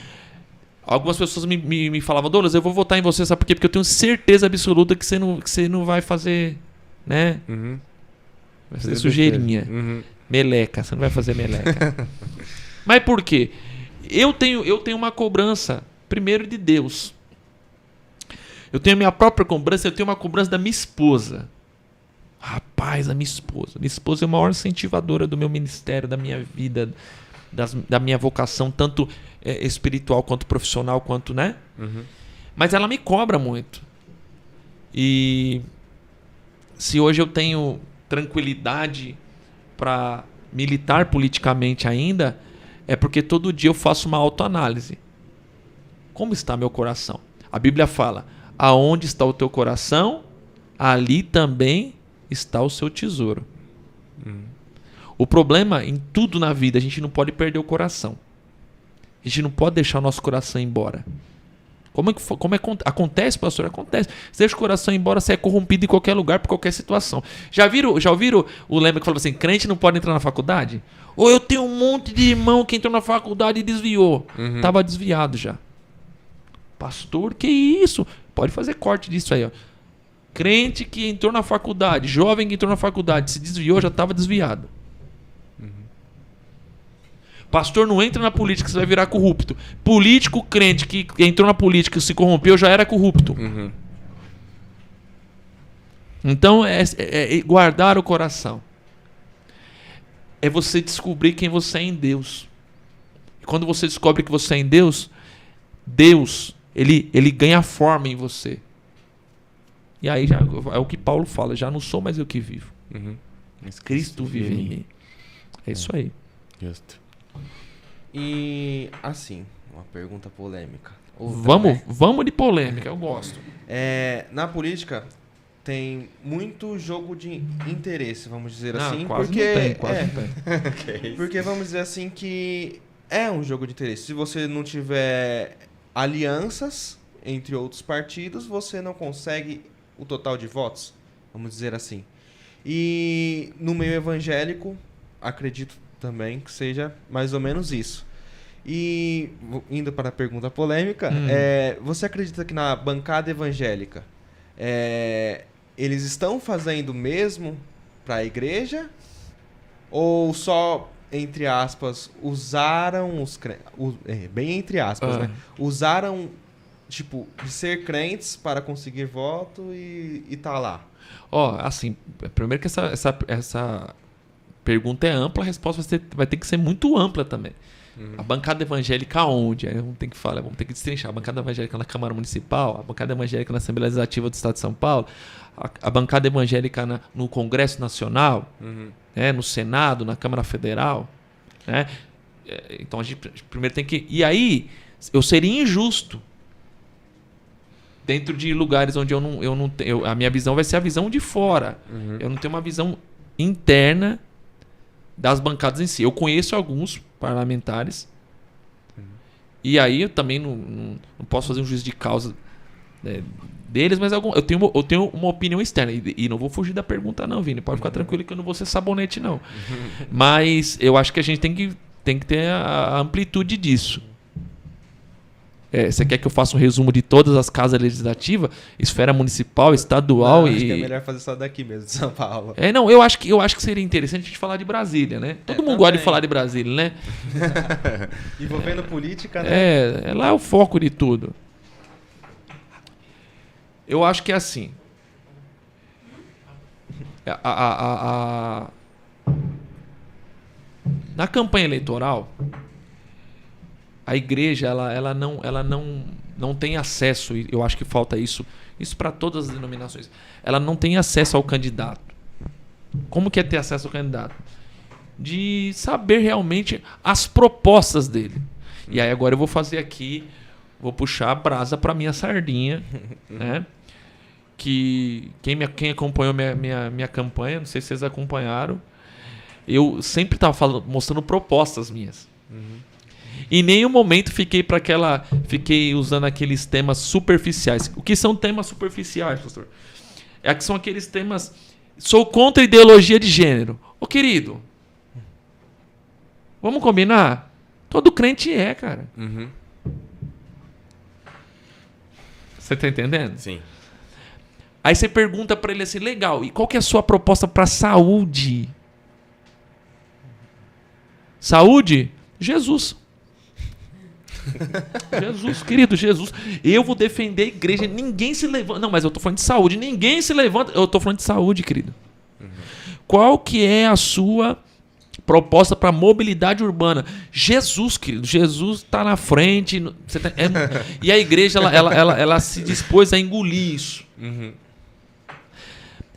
Algumas pessoas me falavam, Douglas, eu vou votar em você, sabe por quê? Porque eu tenho certeza absoluta que você não vai fazer, né? Uhum. Vai fazer sujeirinha. Uhum. Meleca, você não vai fazer meleca. Mas por quê? Eu tenho uma cobrança, primeiro de Deus. Eu tenho a minha própria cobrança, eu tenho uma cobrança da minha esposa. Rapaz, a minha esposa. Minha esposa é a maior incentivadora do meu ministério, da minha vida, da minha vocação, tanto espiritual quanto profissional, quanto, né? Uhum. Mas ela me cobra muito. E se hoje eu tenho tranquilidade para militar politicamente ainda, é porque todo dia eu faço uma autoanálise. Como está meu coração? A Bíblia fala, aonde está o teu coração, ali também está o seu tesouro. O problema em tudo na vida, a gente não pode perder o coração. A gente não pode deixar o nosso coração ir embora. Acontece, pastor? Acontece. Você deixa o coração ir embora, você é corrompido em qualquer lugar, por qualquer situação. Já ouviram o lema que falou assim, crente não pode entrar na faculdade? Ou eu tenho um monte de irmão que entrou na faculdade e desviou. Estava desviado já. Pastor, que isso? Pode fazer corte disso aí, ó. Crente que entrou na faculdade, jovem que entrou na faculdade, se desviou, já estava desviado. Pastor, não entra na política, você vai virar corrupto. Político crente que entrou na política e se corrompeu, já era corrupto. Então, é guardar o coração. É você descobrir quem você é em Deus. E quando você descobre que você é em Deus, Deus, ele ganha forma em você. E aí já é o que Paulo fala, já não sou mais eu que vivo. Mas Cristo vive em mim. É isso aí. Justo. E, assim, uma pergunta polêmica. Vamos de polêmica, eu gosto. Na política tem muito jogo de interesse, vamos dizer assim. Quase porque não tem, quase não tem. Porque vamos dizer assim que é um jogo de interesse. Se você não tiver alianças entre outros partidos, você não consegue o total de votos, vamos dizer assim. E no meio evangélico, acredito também que seja mais ou menos isso. E indo para a pergunta polêmica, você acredita que na bancada evangélica eles estão fazendo mesmo para a igreja? Ou só, entre aspas, usaram os bem entre aspas, né? Usaram, tipo, de ser crentes para conseguir voto e tá lá? Assim, primeiro que essa pergunta é ampla, a resposta vai ter que ser muito ampla também. A bancada evangélica onde? Vamos ter que destrinchar. A bancada evangélica na Câmara Municipal, a bancada evangélica na Assembleia Legislativa do Estado de São Paulo, a bancada evangélica no Congresso Nacional, no Senado, na Câmara Federal. Né? Então a gente primeiro tem que... E aí, eu seria injusto dentro de lugares onde eu não tenho... A minha visão vai ser a visão de fora. Eu não tenho uma visão interna das bancadas em si. Eu conheço alguns parlamentares e aí eu também não posso fazer um juízo de causa deles, mas eu tenho uma opinião externa e não vou fugir da pergunta não, Vini. Pode ficar tranquilo que eu não vou ser sabonete não. Mas eu acho que a gente tem que ter a amplitude disso. Você quer que eu faça um resumo de todas as casas legislativas, esfera municipal, estadual acho que é melhor fazer só daqui mesmo, de São Paulo. Eu acho que seria interessante a gente falar de Brasília, né? Todo mundo gosta de falar de Brasília, né? Envolvendo política, né? Lá é o foco de tudo. Eu acho que é assim. Na campanha eleitoral, a igreja ela não tem acesso, e eu acho que falta isso para todas as denominações. Ela não tem acesso ao candidato. Como que é ter acesso ao candidato? De saber realmente as propostas dele. E aí agora eu vou fazer aqui, vou puxar a brasa para minha sardinha, né? Que quem acompanhou minha campanha, não sei se vocês acompanharam, eu sempre estava mostrando propostas minhas. Em nenhum momento fiquei usando aqueles temas superficiais. O que são temas superficiais, pastor? É que são aqueles temas. Sou contra a ideologia de gênero. Ô querido, vamos combinar? Todo crente é, cara. Você tá entendendo? Sim. Aí você pergunta pra ele assim, legal, e qual que é a sua proposta pra saúde? Saúde? Jesus. Jesus, querido, Jesus. Eu vou defender a igreja. Ninguém se levanta. Não, mas eu tô falando de saúde. Ninguém se levanta. Eu tô falando de saúde, querido. Qual que é a sua proposta para mobilidade urbana? Jesus, querido. Jesus tá na frente. E a igreja, ela se dispôs a engolir isso.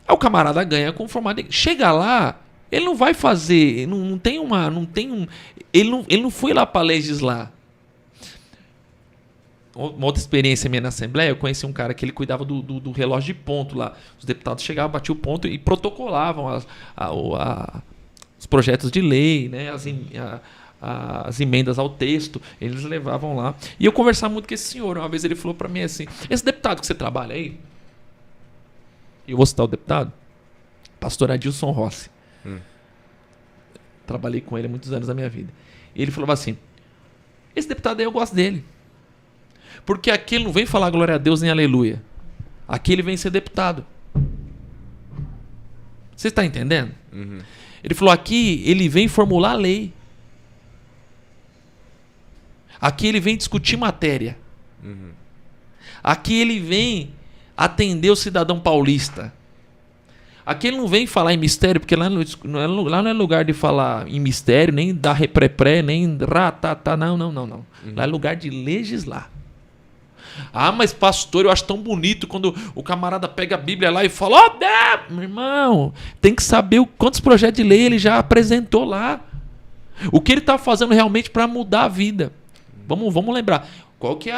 Aí o camarada ganha com o formato. Chega lá, ele não vai fazer. Ele não foi lá para legislar. Uma outra experiência minha na Assembleia, eu conheci um cara que ele cuidava do relógio de ponto lá. Os deputados chegavam, batiam o ponto e protocolavam os projetos de lei, né? As emendas ao texto, eles levavam lá. E eu conversava muito com esse senhor. Uma vez ele falou para mim assim, esse deputado que você trabalha aí, eu vou citar o deputado, pastor Adilson Rossi. Trabalhei com ele há muitos anos da minha vida. E ele falava assim, esse deputado aí eu gosto dele. Porque aqui ele não vem falar glória a Deus nem aleluia. Aqui ele vem ser deputado. Você está entendendo? Ele falou, aqui ele vem formular lei. Aqui ele vem discutir matéria. Aqui ele vem atender o cidadão paulista. Aqui ele não vem falar em mistério, porque lá não é lugar de falar em mistério, nem dar repré, nem ratatá, não. Lá é lugar de legislar. Ah, mas pastor, eu acho tão bonito quando o camarada pega a Bíblia lá e fala, meu irmão, tem que saber quantos projetos de lei ele já apresentou lá. O que ele está fazendo realmente para mudar a vida. Vamos lembrar. Qual que é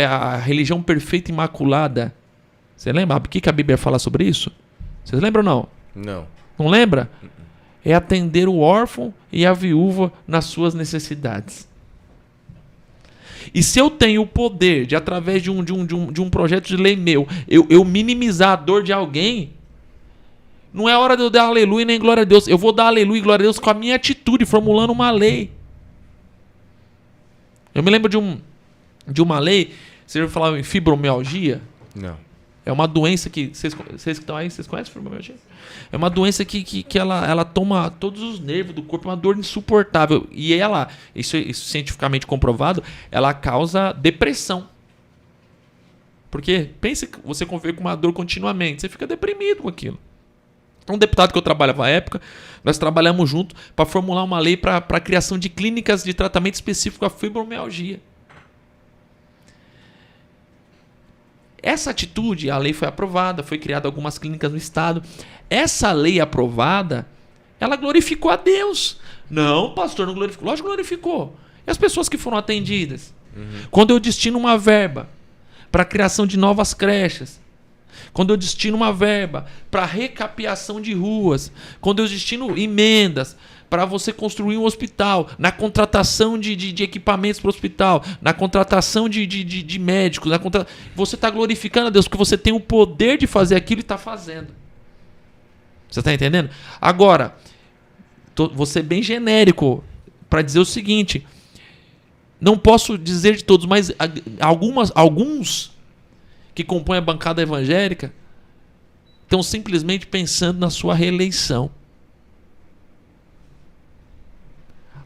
a religião perfeita e imaculada? Você lembra? O que a Bíblia fala sobre isso? Vocês lembram ou não? Não. Não lembra? É atender o órfão e a viúva nas suas necessidades. E se eu tenho o poder de, através de um projeto de lei meu, eu minimizar a dor de alguém, não é hora de eu dar aleluia nem glória a Deus. Eu vou dar aleluia e glória a Deus com a minha atitude, formulando uma lei. Eu me lembro de uma lei, você já falava em fibromialgia? Não. É uma doença que... Vocês que estão aí, vocês conhecem fibromialgia? É uma doença que ela toma todos os nervos do corpo, é uma dor insuportável. E isso cientificamente comprovado, ela causa depressão. Porque pense que você convive com uma dor continuamente, você fica deprimido com aquilo. Então, um deputado que eu trabalhava na época, nós trabalhamos junto para formular uma lei para a criação de clínicas de tratamento específico à fibromialgia. Essa atitude, a lei foi aprovada, foi criada algumas clínicas no estado. Essa lei aprovada, ela glorificou a Deus. Não, pastor, não glorificou. Lógico que glorificou. E as pessoas que foram atendidas? Quando eu destino uma verba para a criação de novas creches, quando eu destino uma verba para recapeação de ruas, quando eu destino emendas para você construir um hospital, na contratação de equipamentos para o hospital, na contratação de médicos, você está glorificando a Deus porque você tem o poder de fazer aquilo e está fazendo. Você está entendendo? Agora, vou ser bem genérico para dizer o seguinte, não posso dizer de todos, mas alguns que compõem a bancada evangélica estão simplesmente pensando na sua reeleição.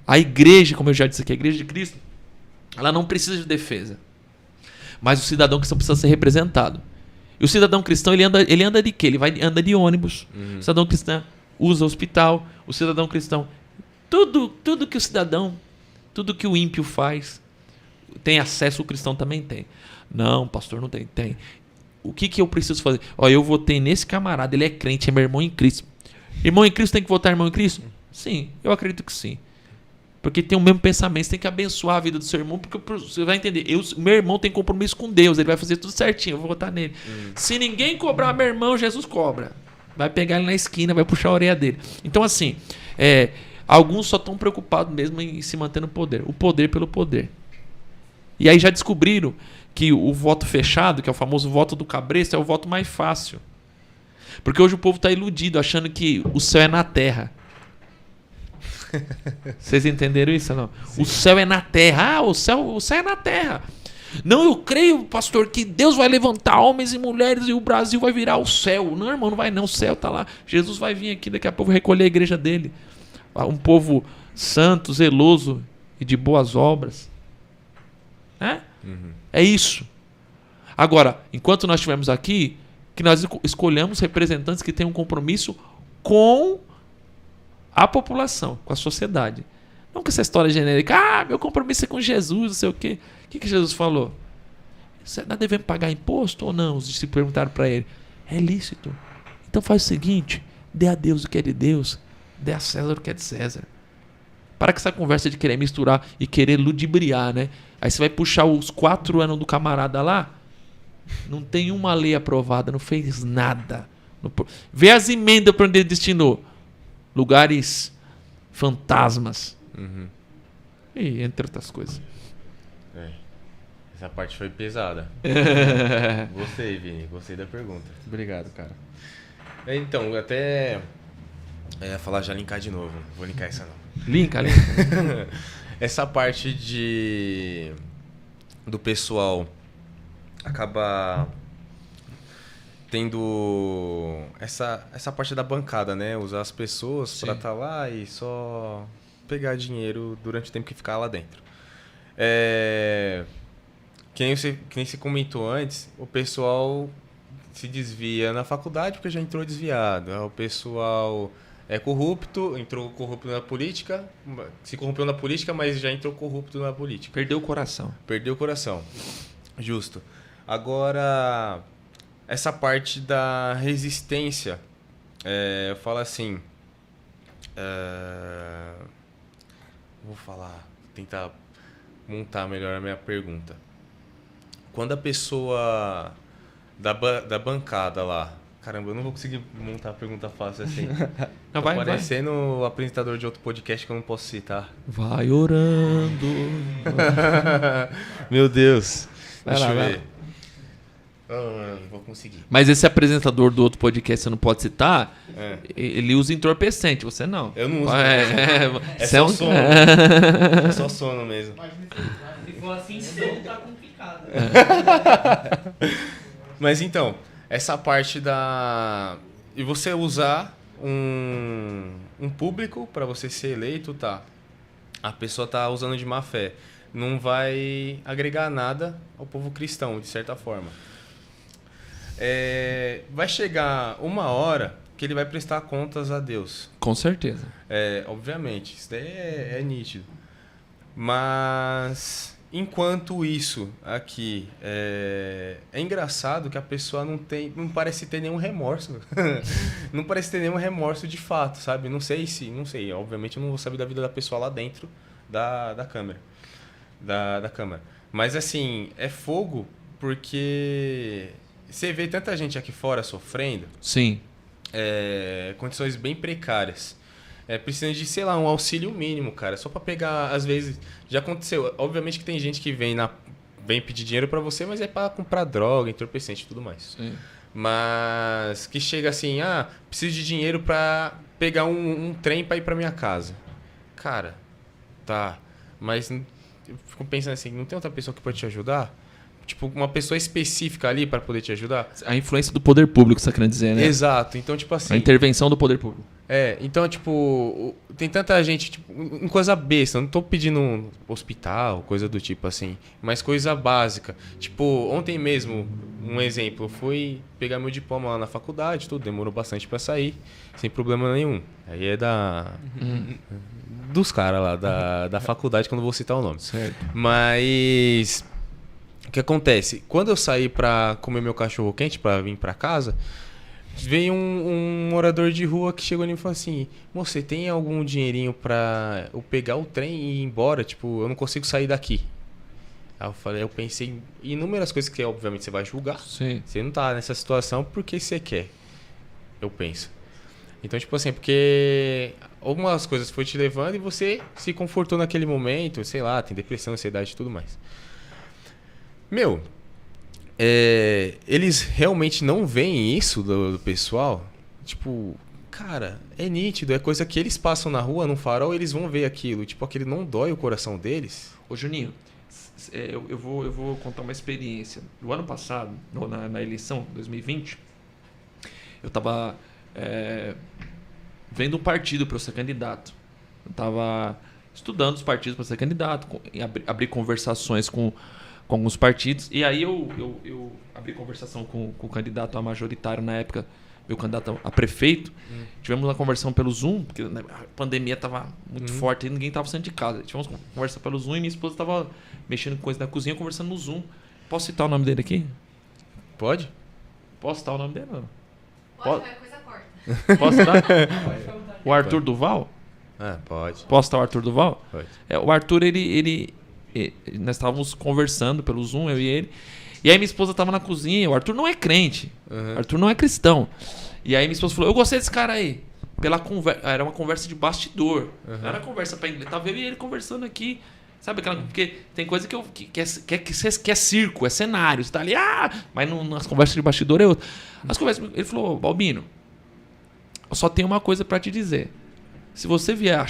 A igreja, como eu já disse aqui, a igreja de Cristo, ela não precisa de defesa. Mas o cidadão cristão precisa ser representado. E o cidadão cristão, ele anda de quê? Anda de ônibus. O cidadão cristão usa hospital. O cidadão cristão... Tudo que o cidadão, tudo que o ímpio faz, tem acesso, o cristão também tem. Não, pastor, não tem. Tem. O que eu preciso fazer? Ó, eu votei nesse camarada, ele é crente, é meu irmão em Cristo. Irmão em Cristo tem que votar irmão em Cristo? Sim, eu acredito que sim. Porque tem o mesmo pensamento, você tem que abençoar a vida do seu irmão, porque você vai entender, meu irmão tem compromisso com Deus, ele vai fazer tudo certinho, eu vou votar nele. Se ninguém cobrar meu irmão, Jesus cobra. Vai pegar ele na esquina, vai puxar a orelha dele. Então assim, alguns só estão preocupados mesmo em se manter no poder. O poder pelo poder. E aí já descobriram que o voto fechado, que é o famoso voto do cabresto, é o voto mais fácil. Porque hoje o povo está iludido, achando que o céu é na terra. Vocês entenderam isso ou não? Sim. O céu é na terra. O céu é na terra. Não, eu creio, pastor, que Deus vai levantar homens e mulheres e o Brasil vai virar o céu. Não, irmão, não vai não. O céu está lá. Jesus vai vir aqui daqui a pouco recolher a igreja dele. Um povo santo, zeloso e de boas obras. É isso. Agora, enquanto nós estivermos aqui, que nós escolhamos representantes que tenham um compromisso com a população, com a sociedade. Não com essa história genérica, meu compromisso é com Jesus, não sei o quê. O que Jesus falou? Nós devemos pagar imposto ou não? Os discípulos perguntaram para ele. É lícito. Então faz o seguinte, dê a Deus o que é de Deus, dê a César o que é de César. Para com essa conversa de querer misturar e querer ludibriar, né? Aí você vai puxar os 4 anos do camarada lá, não tem uma lei aprovada, não fez nada. Vê as emendas para onde ele destinou. Lugares fantasmas. E entre outras coisas. Essa parte foi pesada. Gostei, Vini. Gostei da pergunta. Obrigado, cara. Então, até... ia falar já linkar de novo. Vou linkar essa não. Linka. Essa parte do pessoal acaba tendo essa parte da bancada, né? Usar as pessoas para estar lá e só pegar dinheiro durante o tempo que ficar lá dentro. Que nem você comentou antes, o pessoal se desvia na faculdade porque já entrou desviado. O pessoal é corrupto, entrou corrupto na política, se corrompeu na política, mas já entrou corrupto na política. Perdeu o coração. Perdeu o coração. Justo. Agora, essa parte da resistência, eu falo assim, vou tentar montar melhor a minha pergunta. Quando a pessoa da bancada lá, caramba, eu não vou conseguir montar a pergunta fácil assim. Não, vai. Parecendo o apresentador de outro podcast que eu não posso citar. Vai orando. Meu Deus. Deixa eu ver. Não vou conseguir. Mas esse apresentador do outro podcast, você não pode citar, ele usa entorpecente, você não. Eu não uso. É só sono. É só sono mesmo. Se for assim, sono tá complicado. Mas então, essa parte e você usar um público para você ser eleito, tá? A pessoa tá usando de má fé. Não vai agregar nada ao povo cristão, de certa forma. Vai chegar uma hora que ele vai prestar contas a Deus. Com certeza. Obviamente, isso daí é nítido. Mas, enquanto isso aqui, é engraçado que a pessoa não parece ter nenhum remorso. Não parece ter nenhum remorso de fato, sabe? Não sei. Obviamente eu não vou saber da vida da pessoa lá dentro da câmera. Da câmara. Mas assim, é fogo porque você vê tanta gente aqui fora sofrendo. Sim. Condições bem precárias. Precisando de, sei lá, um auxílio mínimo, cara. Só pra pegar, às vezes, já aconteceu. Obviamente que tem gente que vem pedir dinheiro pra você, mas é pra comprar droga, entorpecente e tudo mais. Sim. Mas que chega assim, preciso de dinheiro pra pegar um trem pra ir pra minha casa. Cara, tá, mas eu fico pensando assim, não tem outra pessoa que pode te ajudar? Tipo, uma pessoa específica ali para poder te ajudar? A influência do poder público, você tá querendo dizer, né? Exato. Então, tipo assim... A intervenção do poder público. Então, tipo, tem tanta gente, tipo, em coisa besta. Eu não tô pedindo um hospital, coisa do tipo assim, mas coisa básica. Tipo, ontem mesmo, Um exemplo, eu fui pegar meu diploma lá na faculdade, tudo, demorou bastante pra sair, sem problema nenhum. Aí é dos caras lá, da faculdade, que eu não vou citar o nome. Certo. Mas o que acontece? Quando eu saí pra comer meu cachorro quente, pra vir pra casa, veio um morador de rua que chegou em mim e falou assim: moço, você tem algum dinheirinho pra eu pegar o trem e ir embora? Tipo, eu não consigo sair daqui. Aí eu pensei em inúmeras coisas que obviamente você vai julgar. Sim. Você não tá nessa situação porque você quer. Eu penso. Então, tipo assim, porque algumas coisas foi te levando e você se confortou naquele momento, sei lá, tem depressão, ansiedade e tudo mais. Meu, eles realmente não veem isso do pessoal? Tipo, cara, é nítido, é coisa que eles passam na rua, no farol, eles vão ver aquilo. Tipo, aquele não dói o coração deles. Ô, Juninho, eu vou contar uma experiência. No ano passado, na eleição 2020, eu estava vendo um partido para eu ser candidato. Eu estava estudando os partidos para ser candidato, abri conversações com alguns partidos. E aí eu abri conversação com o candidato a majoritário na época, meu candidato a prefeito. Tivemos uma conversação pelo Zoom, porque a pandemia estava muito forte e ninguém estava saindo de casa. Tivemos uma conversa pelo Zoom e minha esposa estava mexendo com coisa na cozinha, conversando no Zoom. Posso citar o nome dele aqui? Pode? Posso citar o nome dele? Não? Pode, qualquer coisa corta. Posso citar? O Arthur Duval? Ah, pode. Posso citar o Arthur Duval? Pode. O Arthur, nós estávamos conversando pelo Zoom, eu e ele. E aí minha esposa estava na cozinha. O Arthur não é crente. Uhum. Arthur não é cristão. E aí minha esposa falou: eu gostei desse cara aí. Era uma conversa de bastidor. Não era conversa para inglês. Tava eu e ele conversando aqui. Sabe aquela... Porque tem coisa que é circo, é cenário. Você tá ali, mas nas conversas de bastidor é outro. Ele falou: Balbino, eu só tenho uma coisa para te dizer. Se você vier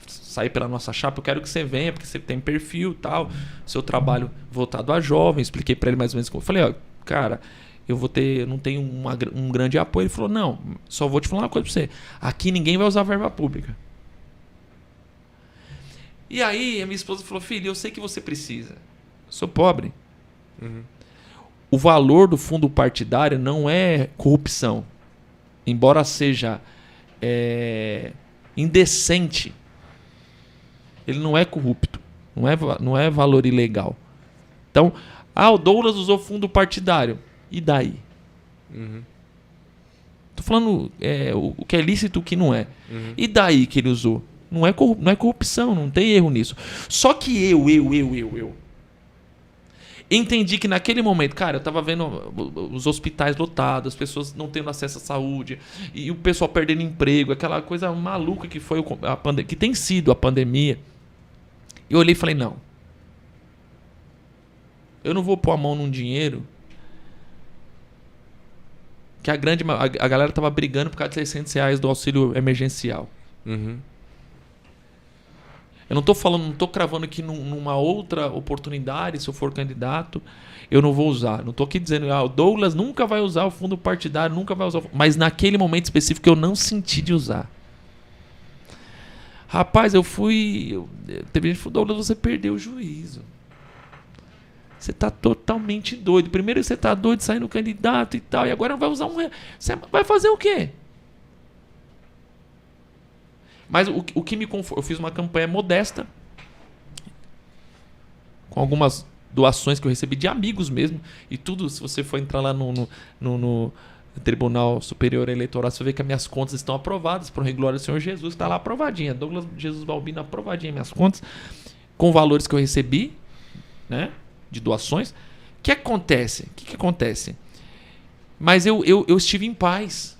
sair pela nossa chapa, eu quero que você venha, porque você tem perfil e tal, seu trabalho voltado a jovens. Expliquei para ele mais ou menos como. Eu falei: cara, eu não tenho um grande apoio. Ele falou: não, só vou te falar uma coisa para você. Aqui ninguém vai usar verba pública. E aí a minha esposa falou: filho, eu sei que você precisa. Eu sou pobre. O valor do fundo partidário não é corrupção. Embora seja indecente, ele não é corrupto. Não é valor ilegal. Então, o Douglas usou fundo partidário. E daí? Tô falando o que é lícito e o que não é. E daí que ele usou? Não é corrupção, não tem erro nisso. Só que eu entendi que naquele momento, cara, eu tava vendo os hospitais lotados, as pessoas não tendo acesso à saúde, e o pessoal perdendo emprego, aquela coisa maluca que foi que tem sido a pandemia. Eu olhei e falei: não. Eu não vou pôr a mão num dinheiro que a galera tava brigando por causa de R$600 do auxílio emergencial. Eu não tô cravando aqui numa outra oportunidade, se eu for candidato, eu não vou usar. Não estou aqui dizendo: o Douglas nunca vai usar o fundo partidário, nunca vai usar. Mas naquele momento específico eu não senti de usar. Rapaz, teve gente que falou: Douglas, você perdeu o juízo. Você tá totalmente doido. Primeiro você tá doido saindo candidato e tal, e agora vai usar você vai fazer o quê? Mas o que me conforta, eu fiz uma campanha modesta, com algumas doações que eu recebi de amigos mesmo, e tudo. Se você for entrar lá no Tribunal Superior Eleitoral, você vê que as minhas contas estão aprovadas por glória do Senhor Jesus, está lá aprovadinha. Douglas Jesus Balbino, aprovadinha minhas contas, com valores que eu recebi, né, de doações. O que acontece? Mas eu estive em paz.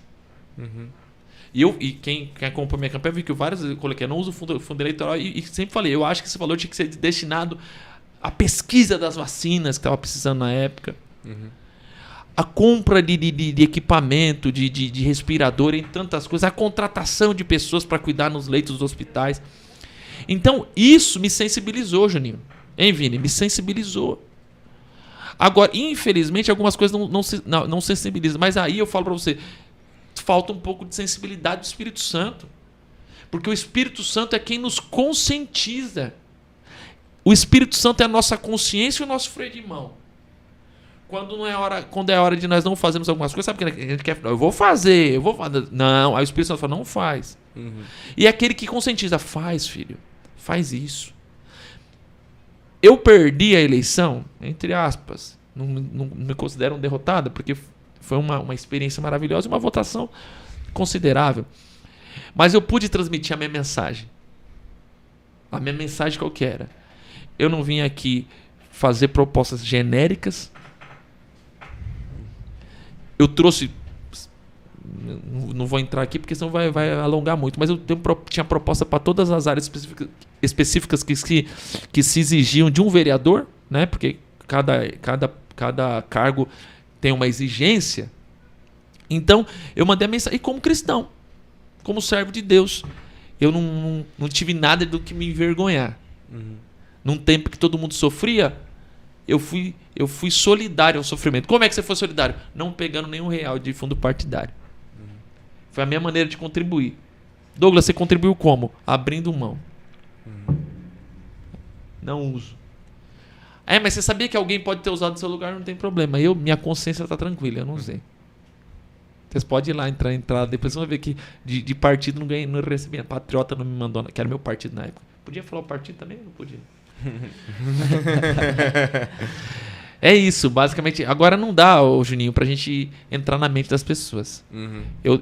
E quem acompanha minha campanha viu que várias vezes eu coloquei: eu não uso fundo eleitoral, e sempre falei: eu acho que esse valor tinha que ser destinado à pesquisa das vacinas que estava precisando na época, a compra de equipamento, de respirador, em tantas coisas, a contratação de pessoas para cuidar nos leitos dos hospitais. Então isso me sensibilizou, Juninho. Hein, Vini? Me sensibilizou. Agora, infelizmente, algumas coisas não sensibilizam, mas aí eu falo para você: falta um pouco de sensibilidade do Espírito Santo. Porque o Espírito Santo é quem nos conscientiza. O Espírito Santo é a nossa consciência e o nosso freio de mão. Quando é hora de nós não fazermos algumas coisas, sabe que a gente quer? Eu vou fazer. Não, aí o Espírito Santo fala, não faz. E aquele que conscientiza, faz, filho, faz isso. Eu perdi a eleição, entre aspas, não me considero um derrotado, porque foi uma experiência maravilhosa e uma votação considerável. Mas eu pude transmitir a minha mensagem. A minha mensagem qual que era? Eu não vim aqui fazer propostas genéricas. Eu trouxe... Não vou entrar aqui porque senão vai alongar muito, mas eu tinha proposta para todas as áreas específicas que se exigiam de um vereador, né? Porque cada cargo tem uma exigência. Então, eu mandei a mensagem. E como cristão, como servo de Deus, eu não tive nada do que me envergonhar. Num tempo que todo mundo sofria, eu fui solidário ao sofrimento. Como é que você foi solidário? Não pegando nenhum real de fundo partidário. Foi a minha maneira de contribuir. Douglas, você contribuiu como? Abrindo mão. Não uso. Mas você sabia que alguém pode ter usado o seu lugar? Não tem problema. Minha consciência está tranquila, eu não usei. Vocês podem ir lá, entrar. Depois vocês vão ver que de partido não recebi. Patriota não me mandou, que era meu partido na época. Podia falar o partido também? Não podia. É isso, basicamente. Agora não dá, Juninho, pra gente entrar na mente das pessoas.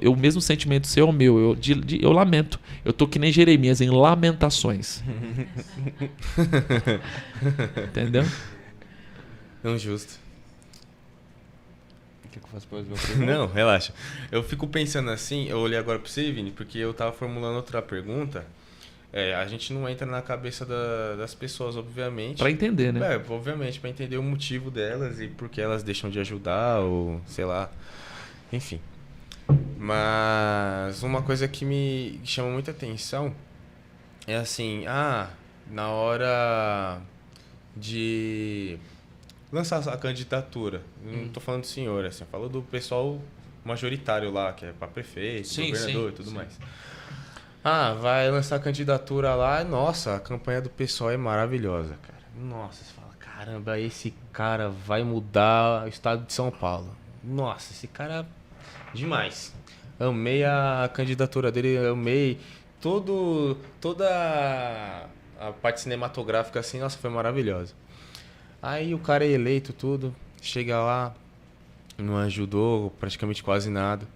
O mesmo sentimento seu é o meu. Eu lamento. Eu tô que nem Jeremias, em lamentações. Entendeu? Não, justo. O que eu faço pra você? Não, relaxa. Eu fico pensando assim, eu olhei agora pra você, Vini, porque eu tava formulando outra pergunta. A gente não entra na cabeça das pessoas, obviamente. Pra entender, né? Obviamente, pra entender o motivo delas e por que elas deixam de ajudar, ou sei lá. Enfim. Mas uma coisa que me chama muita atenção é assim, na hora de lançar a candidatura, não tô falando do senhor, assim, eu falo do pessoal majoritário lá, que é pra prefeito, governador e tudo mais. Vai lançar a candidatura lá. Nossa, a campanha do pessoal é maravilhosa, cara. Nossa, você fala, caramba, esse cara vai mudar o estado de São Paulo. Nossa, esse cara demais. Amei a candidatura dele, amei toda a parte cinematográfica assim, nossa, foi maravilhosa. Aí o cara é eleito, tudo, chega lá, não ajudou praticamente quase nada.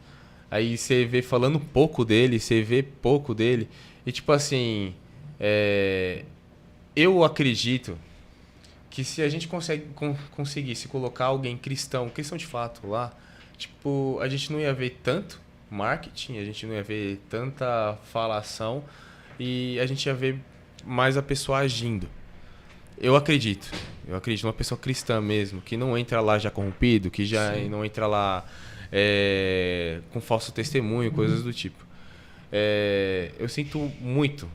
Aí você vê falando pouco dele, e tipo assim, eu acredito que se a gente conseguisse colocar alguém cristão de fato lá, tipo, a gente não ia ver tanto marketing, a gente não ia ver tanta falação e a gente ia ver mais a pessoa agindo. Eu acredito numa pessoa cristã mesmo, que não entra lá já corrompido, que já não entra lá com falso testemunho, coisas do tipo. Eu sinto muito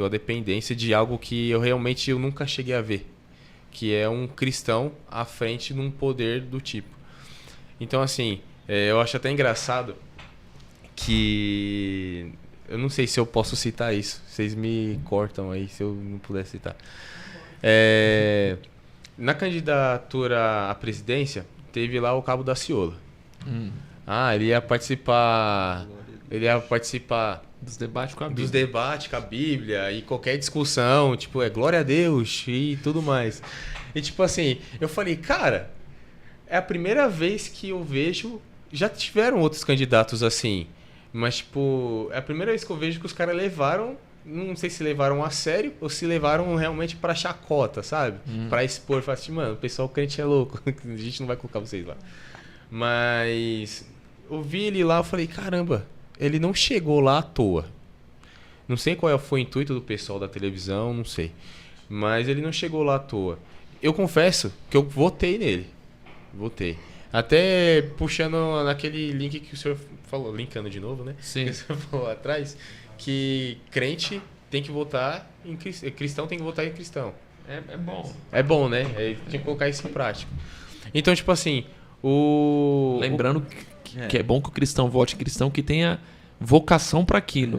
a dependência de algo que eu nunca cheguei a ver, que é um cristão à frente de um poder do tipo. Então, assim, eu acho até engraçado que... Eu não sei se eu posso citar isso, vocês me cortam aí se eu não puder citar. Na candidatura à presidência, teve lá o Cabo da Ciolo. Ele ia participar dos debates com a Bíblia. Dos debates com a Bíblia e qualquer discussão, tipo, glória a Deus e tudo mais. E tipo assim, eu falei, cara, é a primeira vez que eu vejo, já tiveram outros candidatos assim, mas tipo, é a primeira vez que eu vejo que os caras levaram, não sei se levaram a sério ou se levaram realmente pra chacota, sabe? Pra expor, falar assim, mano, o pessoal crente é louco, a gente não vai colocar vocês lá. Mas eu vi ele lá, eu falei, caramba, ele não chegou lá à toa. Não sei qual foi o intuito do pessoal da televisão, não sei. Mas ele não chegou lá à toa. Eu confesso que eu votei nele. Votei. Até puxando naquele link que o senhor falou, linkando de novo, né? Sim. Que o senhor falou atrás, que crente tem que votar em cristão, tem que votar em cristão. É bom. É bom, né? Tinha que colocar isso em prática. Então, tipo assim, Lembrando que é bom que o cristão vote em cristão que tenha vocação para aquilo,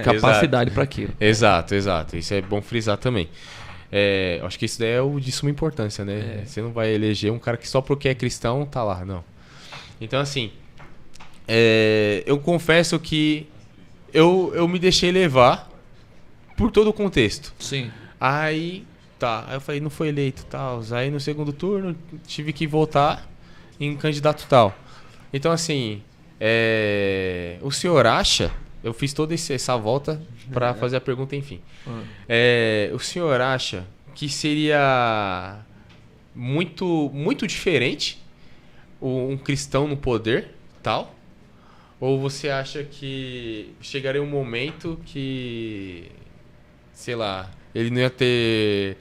capacidade para aquilo. Exato. Isso é bom frisar também. Eu acho que isso daí é o de suma importância, né? Você não vai eleger um cara que só porque é cristão tá lá, não. Então, assim, eu confesso que eu me deixei levar por todo o contexto. Sim. Aí eu falei, não foi eleito, tal. Aí no segundo turno tive que votar em candidato tal. Então, assim, o senhor acha... Eu fiz toda essa volta para fazer a pergunta, enfim. O senhor acha que seria muito, muito diferente um cristão no poder, tal? Ou você acha que chegaria um momento que, sei lá, ele não ia ter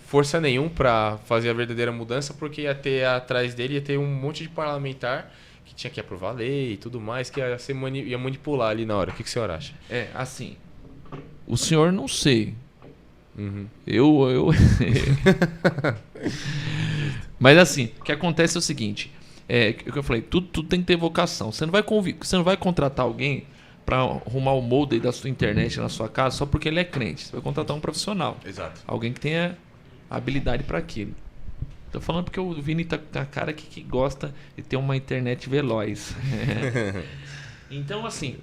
força nenhuma para fazer a verdadeira mudança, porque ia ter atrás dele, ia ter um monte de parlamentar que tinha que aprovar a lei e tudo mais, que ia manipular ali na hora. O que o senhor acha? Assim, o senhor não sei. Uhum. Eu... Mas assim, o que acontece é o seguinte, o que eu falei, tudo tem que ter vocação. Você não vai contratar alguém para arrumar o molde da sua internet na sua casa só porque ele é crente. Você vai contratar um profissional. Exato. Alguém que tenha habilidade para aquilo. Tô falando porque o Vini tá com a cara que gosta de ter uma internet veloz. Então, assim,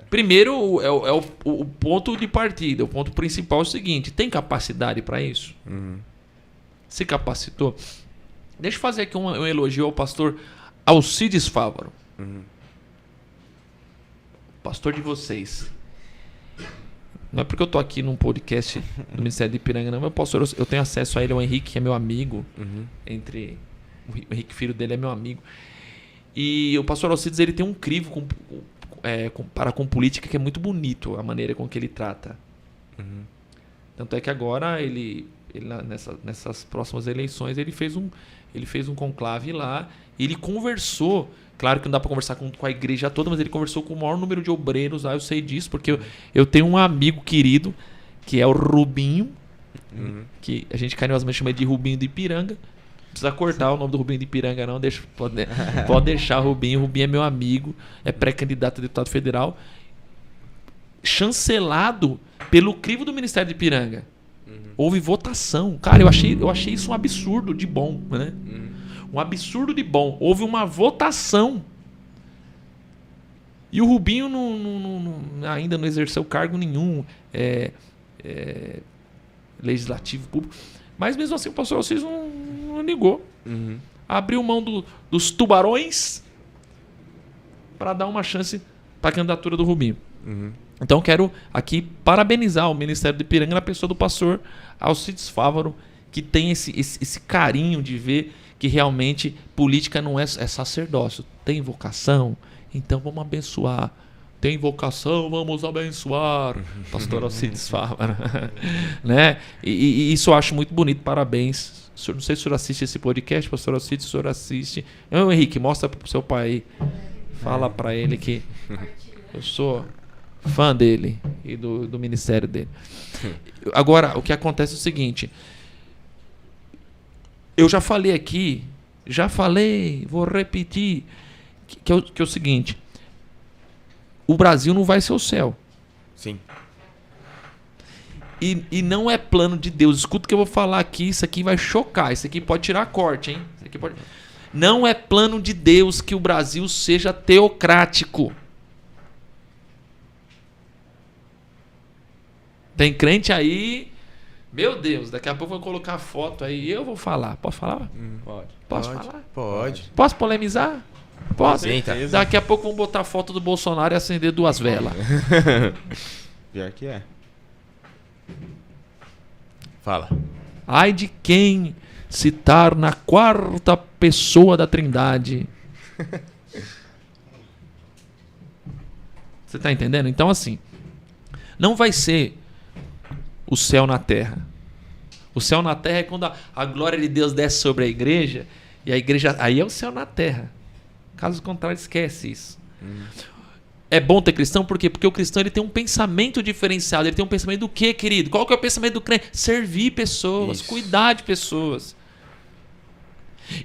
primeiro é o ponto de partida, o ponto principal é o seguinte: tem capacidade para isso? Uhum. Se capacitou? Deixa eu fazer aqui um elogio ao pastor Alcides Fávaro. Uhum. Pastor de vocês. Não é porque eu tô aqui num podcast do Ministério de Ipiranga, não. Meu pastor, eu tenho acesso a ele, o Henrique, que é meu amigo. Uhum. O Henrique, filho dele, é meu amigo. E o pastor Alcides, ele tem um crivo para com política que é muito bonito, a maneira com que ele trata. Uhum. Tanto é que agora, nessas próximas eleições, ele fez um conclave lá. E ele conversou. Claro que não dá para conversar com a igreja toda, mas ele conversou com o maior número de obreiros lá, eu sei disso, porque eu tenho um amigo querido, que é o Rubinho, que a gente carinhosamente chama de Rubinho de Ipiranga. Não precisa cortar o nome do Rubinho de Ipiranga, não. Pode deixar o Rubinho. O Rubinho é meu amigo, é pré-candidato a deputado federal, chancelado pelo crivo do Ministério de Ipiranga. Houve votação. Cara, eu achei isso um absurdo de bom, né? Um absurdo de bom. Houve uma votação. E o Rubinho ainda não exerceu cargo nenhum legislativo, público. Mas mesmo assim o pastor Alcides não ligou. Uhum. Abriu mão dos tubarões para dar uma chance para a candidatura do Rubinho. Uhum. Então quero aqui parabenizar o Ministério do Ipiranga na pessoa do pastor Alcides Fávaro, que tem esse carinho de ver que realmente política não é sacerdócio. Tem vocação, então vamos abençoar. Tem vocação, vamos abençoar. Pastor Alcides Fávaro. Né? E isso eu acho muito bonito, parabéns. Não sei se o senhor assiste esse podcast, pastor Alcides, se o senhor assiste. Henrique, mostra pro seu pai aí. Fala para ele que eu sou fã dele e do ministério dele. Agora, o que acontece é o seguinte. Eu já falei aqui, vou repetir, que é o seguinte: o Brasil não vai ser o céu. Sim. E não é plano de Deus. Escuta o que eu vou falar aqui, isso aqui vai chocar, isso aqui pode tirar corte, hein? Isso aqui pode... Não é plano de Deus que o Brasil seja teocrático. Tem crente aí... Meu Deus, daqui a pouco eu vou colocar a foto aí e eu vou falar. Posso falar? Pode. Posso falar? Pode. Posso polemizar? Posso? Sim, tá. Daqui a pouco vamos botar a foto do Bolsonaro e acender 2 velas. Pior que é. Fala. Ai de quem citar na 4ª pessoa da Trindade. Você tá entendendo? Então, assim, não vai ser o céu na terra. O céu na terra é quando a glória de Deus desce sobre a igreja, e a igreja... Aí é o céu na terra. Caso contrário, esquece isso. É bom ter cristão, por quê? Porque o cristão ele tem um pensamento diferenciado. Ele tem um pensamento do quê, querido? Qual que é o pensamento do crente? Servir pessoas, Isso. cuidar de pessoas.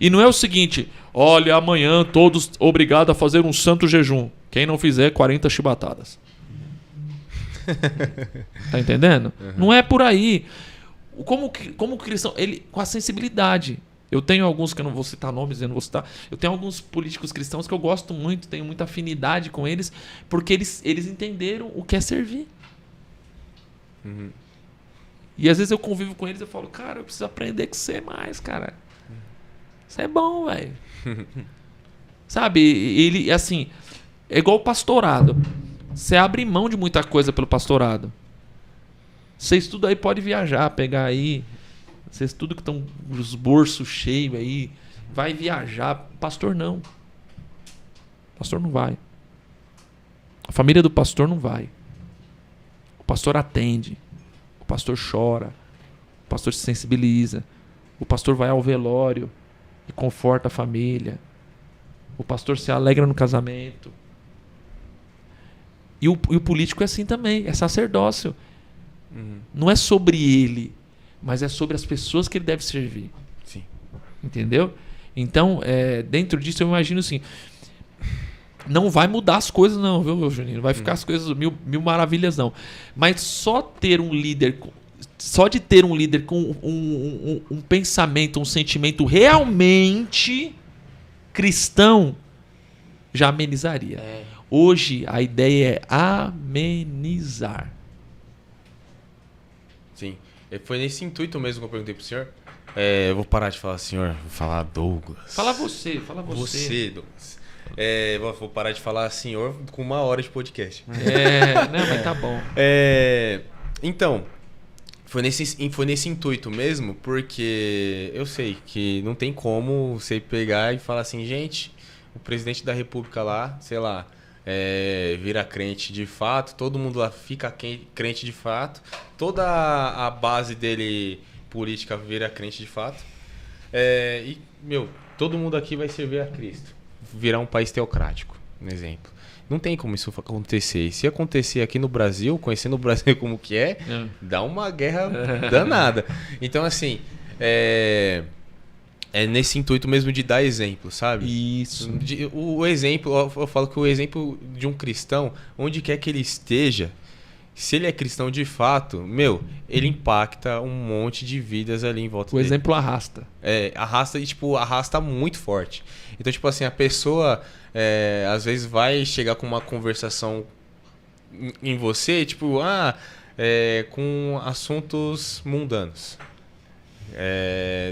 E não é o seguinte: olha, amanhã todos obrigados a fazer um santo jejum. Quem não fizer, 40 chibatadas. Tá entendendo? Não é por aí. como o cristão, ele com a sensibilidade. Eu tenho alguns que eu não vou citar nomes, eu não vou citar. Eu tenho alguns políticos cristãos que eu gosto muito, tenho muita afinidade com eles, porque eles entenderam o que é servir. Uhum. E às vezes eu convivo com eles e eu falo, cara, eu preciso aprender com você mais, cara. Isso é bom, velho. Sabe, ele, assim, é igual o pastorado. Você abre mão de muita coisa pelo pastorado. Você estuda aí, pode viajar, pegar aí. Você estuda que estão os bolsos cheios aí. Vai viajar. Pastor não. Pastor não vai. A família do pastor não vai. O pastor atende. O pastor chora. O pastor se sensibiliza. O pastor vai ao velório e conforta a família. O pastor se alegra no casamento. E o político é assim também. É sacerdócio. Não é sobre ele, mas é sobre as pessoas que ele deve servir. Sim. Entendeu? Então, dentro disso, eu imagino assim, não vai mudar as coisas não, viu, Juninho? Não vai ficar as coisas mil maravilhas não. Mas só de ter um líder com um pensamento, um sentimento realmente cristão, já amenizaria. Hoje, a ideia é amenizar. Sim. Foi nesse intuito mesmo que eu perguntei pro senhor. Eu vou parar de falar senhor, vou falar Douglas. Fala você. Você, Douglas. Vou parar de falar senhor com 1 hora de podcast. Não, mas tá bom. Então, foi nesse intuito mesmo, porque eu sei que não tem como você pegar e falar assim, gente, o presidente da república lá, sei lá, vira crente de fato, todo mundo lá fica crente de fato, toda a base dele política vira crente de fato, e, todo mundo aqui vai servir a Cristo, virar um país teocrático, um exemplo. Não tem como isso acontecer. E se acontecer aqui no Brasil, conhecendo o Brasil como que dá uma guerra danada. Então, assim, é nesse intuito mesmo de dar exemplo, sabe? Isso. O exemplo, eu falo que o exemplo de um cristão, onde quer que ele esteja, se ele é cristão de fato, ele impacta um monte de vidas ali em volta dele. O exemplo arrasta. Arrasta muito forte. Então, tipo assim, a pessoa às vezes vai chegar com uma conversação em você, com assuntos mundanos.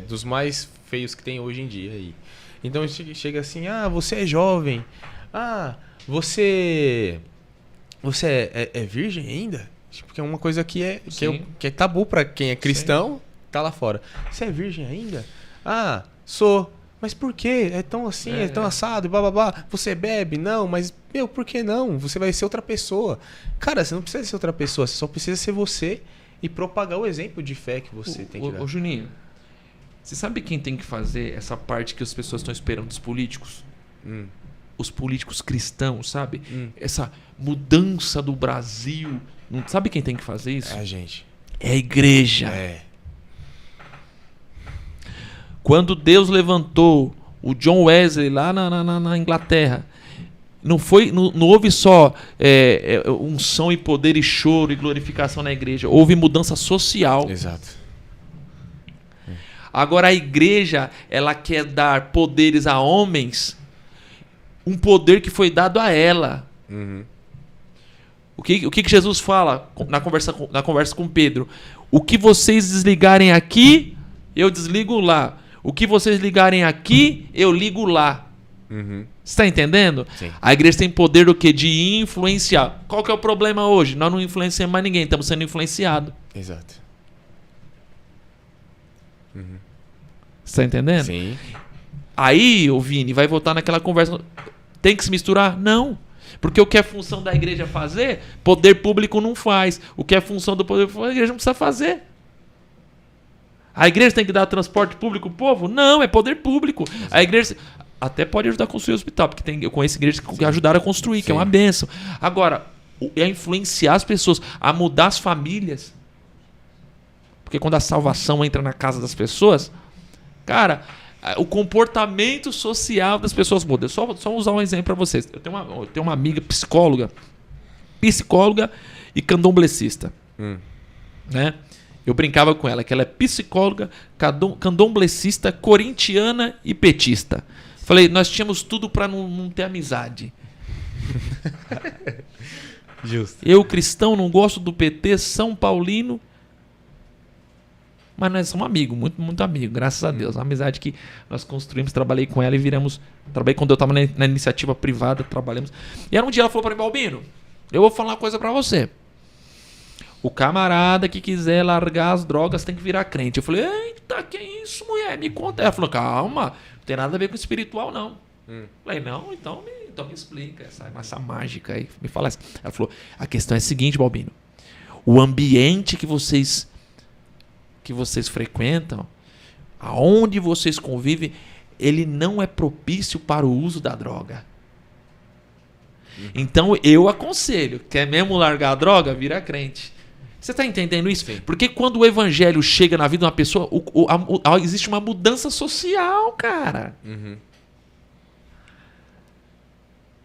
Dos mais feios que tem hoje em dia aí. Então chega assim, você é jovem, você é virgem ainda? Porque é uma coisa que é tabu pra quem é cristão, tá lá fora. Você é virgem ainda? Sou. Mas por quê? É tão assim, é tão assado, blá blá blá. Você bebe? Não, mas por que não? Você vai ser outra pessoa. Cara, você não precisa ser outra pessoa, você só precisa ser você e propagar o exemplo de fé que você tem que dar. Ô Juninho, você sabe quem tem que fazer essa parte que as pessoas estão esperando dos políticos? Os políticos cristãos, sabe? Essa mudança do Brasil. Sabe quem tem que fazer isso? É a gente. É a igreja. Quando Deus levantou o John Wesley lá na Inglaterra, não houve só unção e poder e choro e glorificação na igreja. Houve mudança social. Exato. Agora a igreja, ela quer dar poderes a homens, um poder que foi dado a ela. O que Jesus fala na conversa com Pedro? O que vocês desligarem aqui, eu desligo lá. O que vocês ligarem aqui, eu ligo lá. Você está entendendo? Sim. A igreja tem poder do quê? De influenciar. Qual que é o problema hoje? Nós não influenciamos mais ninguém, estamos sendo influenciados. Exato. Você está entendendo? Sim. Aí, o Vini, vai voltar naquela conversa. Tem que se misturar? Não. Porque o que é função da igreja fazer, poder público não faz. O que é função do poder público, a igreja não precisa fazer. A igreja tem que dar transporte público pro povo? Não, é poder público. A igreja até pode ajudar a construir o hospital, porque eu conheço igrejas que ajudaram a construir, que é uma bênção. Agora, é influenciar as pessoas, a mudar as famílias. Porque quando a salvação entra na casa das pessoas, cara, o comportamento social das pessoas muda. Só usar um exemplo para vocês. Eu tenho uma amiga psicóloga e candomblessista. Né? Eu brincava com ela que ela é psicóloga, candomblessista, corintiana e petista. Falei, nós tínhamos tudo para não ter amizade. Justo. Eu, cristão, não gosto do PT, São Paulino. Mas nós somos amigos, muito, muito amigos, graças a Deus. Uma amizade que nós construímos, trabalhei com ela e viramos... Trabalhei quando eu estava na iniciativa privada, trabalhamos. E aí um dia ela falou para mim, Balbino, eu vou falar uma coisa para você. O camarada que quiser largar as drogas tem que virar crente. Eu falei, eita, que isso, mulher? Me conta. Ela falou, calma, não tem nada a ver com espiritual, não. Falei, não, então me explica essa mágica aí. Me fala assim. Ela falou, a questão é a seguinte, Balbino. O ambiente que vocês frequentam, aonde vocês convivem, ele não é propício para o uso da droga. Então eu aconselho, quer mesmo largar a droga, vira crente. Você está entendendo isso? Sim. Porque quando o evangelho chega na vida de uma pessoa, existe uma mudança social, cara.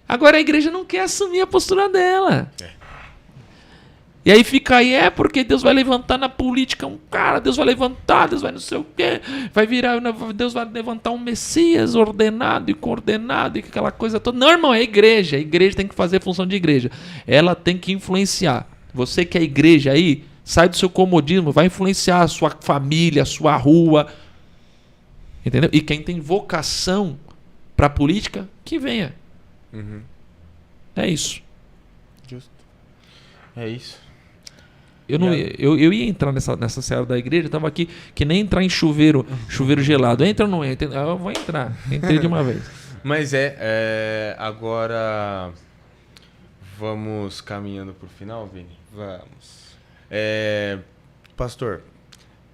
Agora a igreja não quer assumir a postura dela. E aí fica aí, porque Deus vai levantar na política um cara, Deus vai levantar, Deus vai não sei o quê, Deus vai levantar um Messias ordenado e coordenado e aquela coisa toda. Não, irmão, é a igreja tem que fazer a função de igreja. Ela tem que influenciar. Você que é igreja aí, sai do seu comodismo, vai influenciar a sua família, a sua rua. Entendeu? E quem tem vocação para a política, que venha. É isso. Justo. É isso. Eu ia entrar nessa seara da igreja, tava aqui que nem entrar em chuveiro gelado. Entra ou não entra? Eu vou entrar. Entrei de uma vez. Mas agora vamos caminhando pro final, Vini? Vamos. Pastor,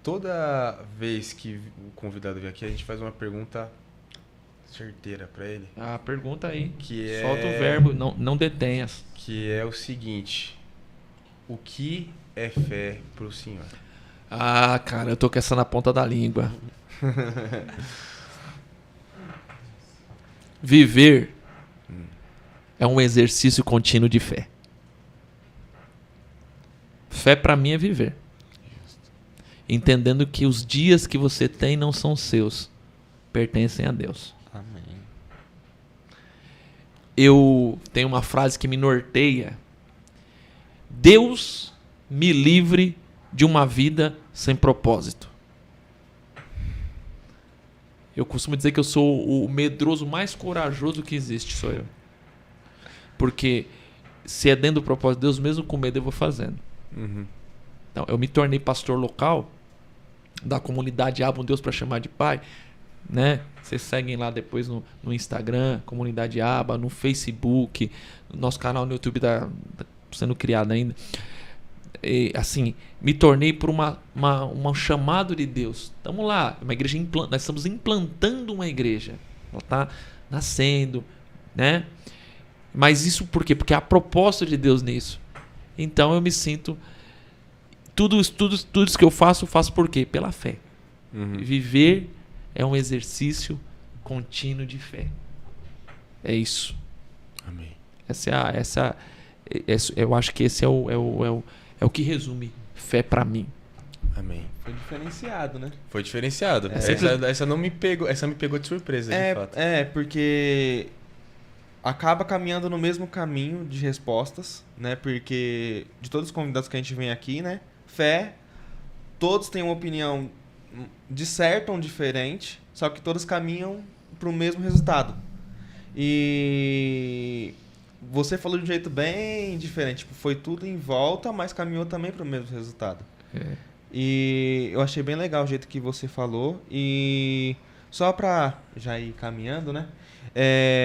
toda vez que o convidado vem aqui, a gente faz uma pergunta certeira para ele. Pergunta aí. Que Solta o verbo, não detenhas. Que é o seguinte: o que é fé pro senhor? Cara, eu tô com essa na ponta da língua. Viver é um exercício contínuo de fé. Fé para mim é viver. Entendendo que os dias que você tem não são seus, pertencem a Deus. Amém. Eu tenho uma frase que me norteia. Deus me livre de uma vida sem propósito. Eu costumo dizer que eu sou o medroso mais corajoso que existe, sou eu. Porque se é dentro do propósito de Deus, mesmo com medo eu vou fazendo. Então, eu me tornei pastor local da comunidade Aba, um Deus para chamar de pai, né? Vocês seguem lá depois no Instagram, comunidade Aba, no Facebook, nosso canal no YouTube está sendo criado ainda. E, assim, me tornei por um chamado de Deus. Estamos lá, uma igreja nós estamos implantando uma igreja. Ela está nascendo, né? Mas isso por quê? Porque há propósito de Deus nisso. Então eu me sinto... Tudo isso que eu faço por quê? Pela fé. Viver é um exercício contínuo de fé. É isso. Amém. Eu acho que esse é o que resume fé para mim. Amém. Foi diferenciado, né? Foi diferenciado. Essa não me pegou, essa me pegou de surpresa, de fato. Porque acaba caminhando no mesmo caminho de respostas, né? Porque de todos os convidados que a gente vem aqui, né? Fé, todos têm uma opinião de certo ou diferente, só que todos caminham para o mesmo resultado. E você falou de um jeito bem diferente, tipo, foi tudo em volta, mas caminhou também para o mesmo resultado. E eu achei bem legal o jeito que você falou. E só para já ir caminhando, né?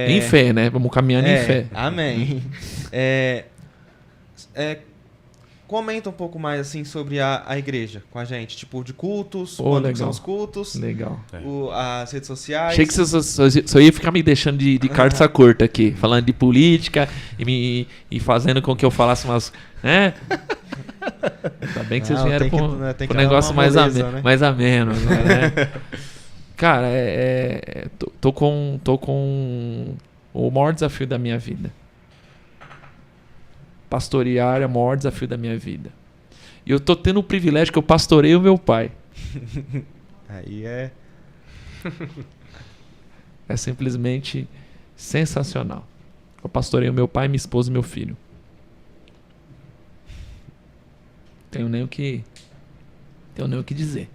Em fé, né? Vamos caminhando em fé. Amém. Comenta um pouco mais assim sobre a igreja com a gente, tipo de cultos, quando que são os cultos, legal. As redes sociais. Achei que você só ia ficar me deixando de carta curta aqui, falando de política e fazendo com que eu falasse umas, né? Ainda bem que vocês vieram com um negócio mais ameno, né? Cara, tô com o maior desafio da minha vida. Pastorear é o maior desafio da minha vida. E eu tô tendo o privilégio que eu pastorei o meu pai. Aí é... É simplesmente sensacional. Eu pastorei o meu pai, minha esposa e meu filho. Tenho nem o que dizer.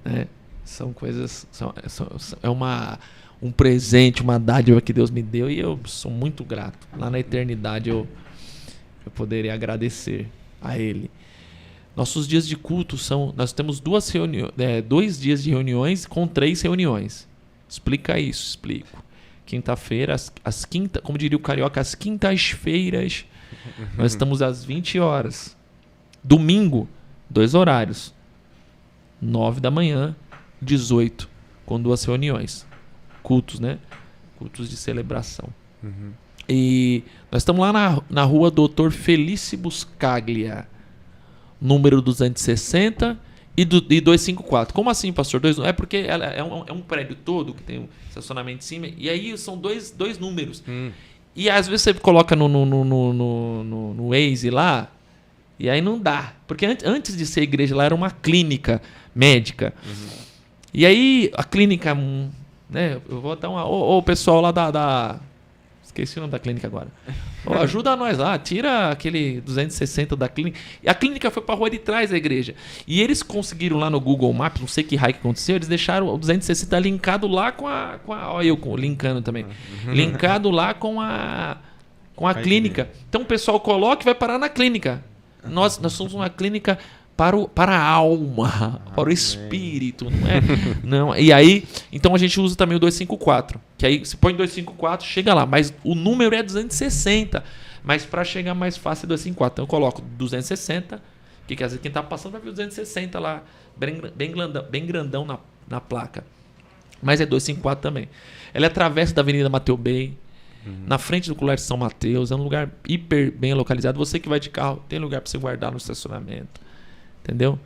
Né? São coisas... É um presente, uma dádiva que Deus me deu e eu sou muito grato. Lá na eternidade eu poderia agradecer a Ele. Nossos dias de culto são... Nós temos 2 dias de reuniões com 3 reuniões. Explica isso, explico. Quinta-feira, como diria o carioca, às quintas-feiras, nós estamos às 20 horas. Domingo, 2 horários. 9 da manhã, 18, com 2 reuniões. Cultos, né? Cultos de celebração. E nós estamos lá na rua Doutor Felício Buscaglia, número 260 e 254. Como assim, pastor? É porque é um prédio todo que tem um estacionamento em cima, e aí são dois números. E às vezes você coloca no Waze lá, e aí não dá. Porque antes de ser igreja lá era uma clínica médica. E aí a clínica, né, eu vou dar o pessoal lá da esqueci o nome da clínica agora. Ajuda nós lá, tira aquele 260 da clínica. E a clínica foi para a rua de trás da igreja. E eles conseguiram lá no Google Maps, não sei que raio que aconteceu, eles deixaram o 260 linkado lá com a olha eu linkando também. Linkado lá com a clínica. Então o pessoal coloca e vai parar na clínica. Nós somos uma clínica para a alma, para o espírito, não é? Não. E aí, então a gente usa também o 254, que aí se põe 254, chega lá, mas o número é 260, mas para chegar mais fácil é 254. Então eu coloco 260, que quer dizer, quem está passando vai ver 260 lá, bem grandão na placa. Mas é 254 também. Ela atravessa da Avenida Mateu Bey, na frente do Colégio São Mateus, é um lugar hiper bem localizado. Você que vai de carro, tem lugar para você guardar no estacionamento. Entendeu?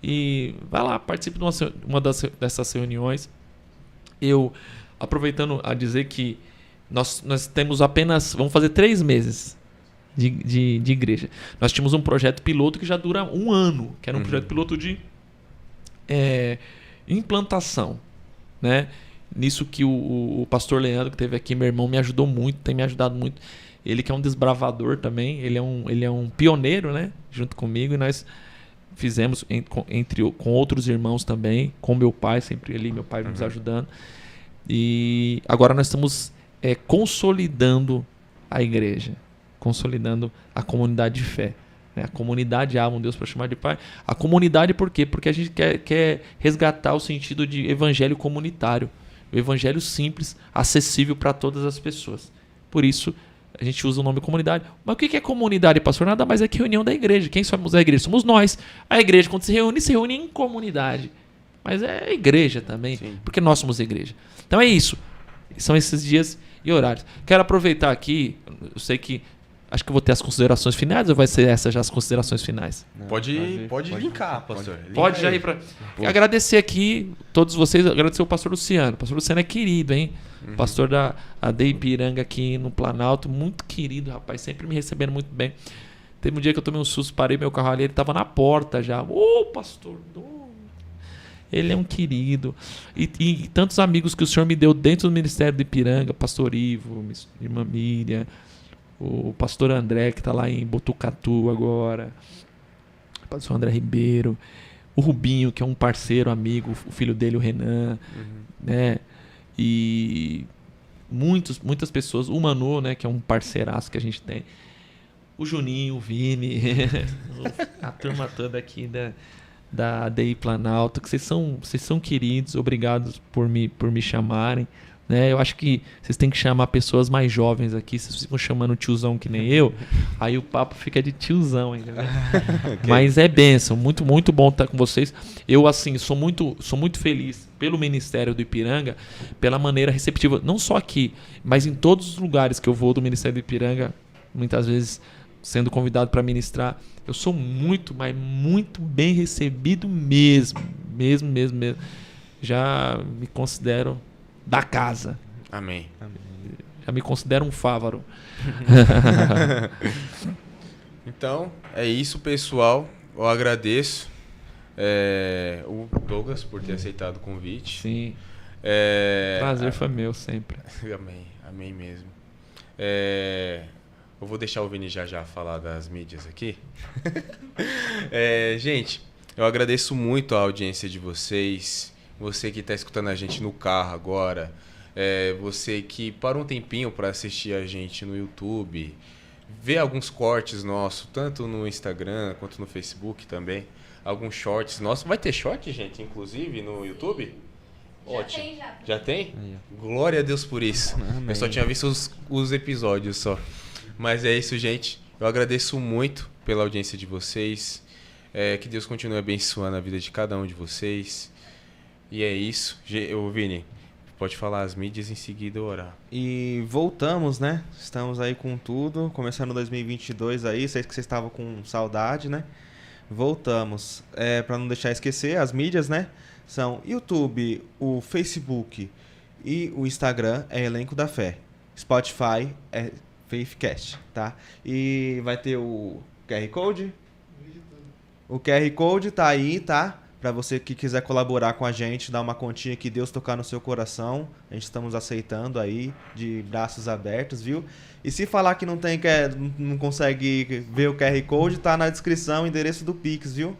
E vai lá, participe de uma dessas reuniões. Eu, aproveitando a dizer que nós temos apenas... Vamos fazer 3 meses de igreja. Nós tínhamos um projeto piloto que já dura 1 ano, que era um projeto piloto de implantação. Né? Nisso que o pastor Leandro, que esteve aqui, meu irmão, me ajudou muito, tem me ajudado muito. Ele que é um desbravador também, ele é um pioneiro, né? Junto comigo, e nós... Fizemos com outros irmãos também, com meu pai, sempre ali, meu pai nos ajudando. E agora nós estamos consolidando a igreja, consolidando a comunidade de fé. Né? A comunidade ama um Deus para chamar de pai. A comunidade por quê? Porque a gente quer resgatar o sentido de evangelho comunitário. O evangelho simples, acessível para todas as pessoas. Por isso, a gente usa o nome comunidade. Mas o que é comunidade, pastor? Nada mais é que reunião da igreja. Quem somos a igreja? Somos nós. A igreja, quando se reúne em comunidade. Mas é igreja também, sim, porque nós somos a igreja. Então é isso. São esses dias e horários. Quero aproveitar aqui, eu sei que acho que eu vou ter as considerações finais ou vai ser essas já as considerações finais? Não, pode linkar, pastor. Pode já ir para... Agradecer aqui todos vocês, agradecer o pastor Luciano. O pastor Luciano é querido, hein? Pastor da AD Ipiranga aqui no Planalto, muito querido, rapaz, sempre me recebendo muito bem. Teve um dia que eu tomei um susto, parei meu carro ali, ele estava na porta já. Pastor, ele é um querido. E tantos amigos que o senhor me deu dentro do Ministério do Ipiranga, pastor Ivo, irmã Miriam, o pastor André, que está lá em Botucatu agora, o pastor André Ribeiro, o Rubinho, que é um parceiro, amigo, o filho dele, o Renan, né? E muitas pessoas, o Manu, né, que é um parceiraço que a gente tem, o Juninho, o Vini, a turma toda aqui da ADI Planalto, que vocês são queridos, obrigados por me chamarem. Né? Eu acho que vocês têm que chamar pessoas mais jovens aqui. Vocês ficam chamando tiozão que nem eu, aí o papo fica de tiozão, entendeu? Okay. Mas é bênção, muito, muito bom estar com vocês. Eu, assim, sou muito feliz pelo Ministério do Ipiranga, pela maneira receptiva, não só aqui, mas em todos os lugares que eu vou do Ministério do Ipiranga, muitas vezes sendo convidado para ministrar. Eu sou muito, mas muito bem recebido mesmo. Já me considero da casa. Amém. Já me considero um fávaro. Então, é isso, pessoal. eu agradeço o Douglas por ter aceitado o convite. Sim. É, Prazer foi meu sempre. Amém mesmo. Eu vou deixar o Vini já falar das mídias aqui. Gente, eu agradeço muito a audiência de vocês. Você que está escutando a gente no carro agora. Você que parou um tempinho para assistir a gente no YouTube. Ver alguns cortes nossos, tanto no Instagram quanto no Facebook também. Alguns shorts nossos. Vai ter short, gente, inclusive, no YouTube? Ótimo. Tem, já. Já tem? Glória a Deus por isso. Amém. Eu só tinha visto os episódios só. Mas é isso, gente. Eu agradeço muito pela audiência de vocês. Que Deus continue abençoando a vida de cada um de vocês. E é isso. Ô, Vini, pode falar as mídias em seguida orar. E voltamos, né? Estamos aí com tudo. Começando 2022 aí. Sei que vocês estavam com saudade, né? Voltamos. Para não deixar esquecer, as mídias, né? São YouTube, o Facebook e o Instagram é Elenco da Fé. Spotify é Faithcast, tá? E vai ter o QR Code? O QR Code tá aí, tá? Para você que quiser colaborar com a gente, dar uma continha que Deus tocar no seu coração. A gente estamos aceitando aí, de braços abertos, viu? E se falar que não consegue ver o QR Code, tá na descrição o endereço do Pix, viu?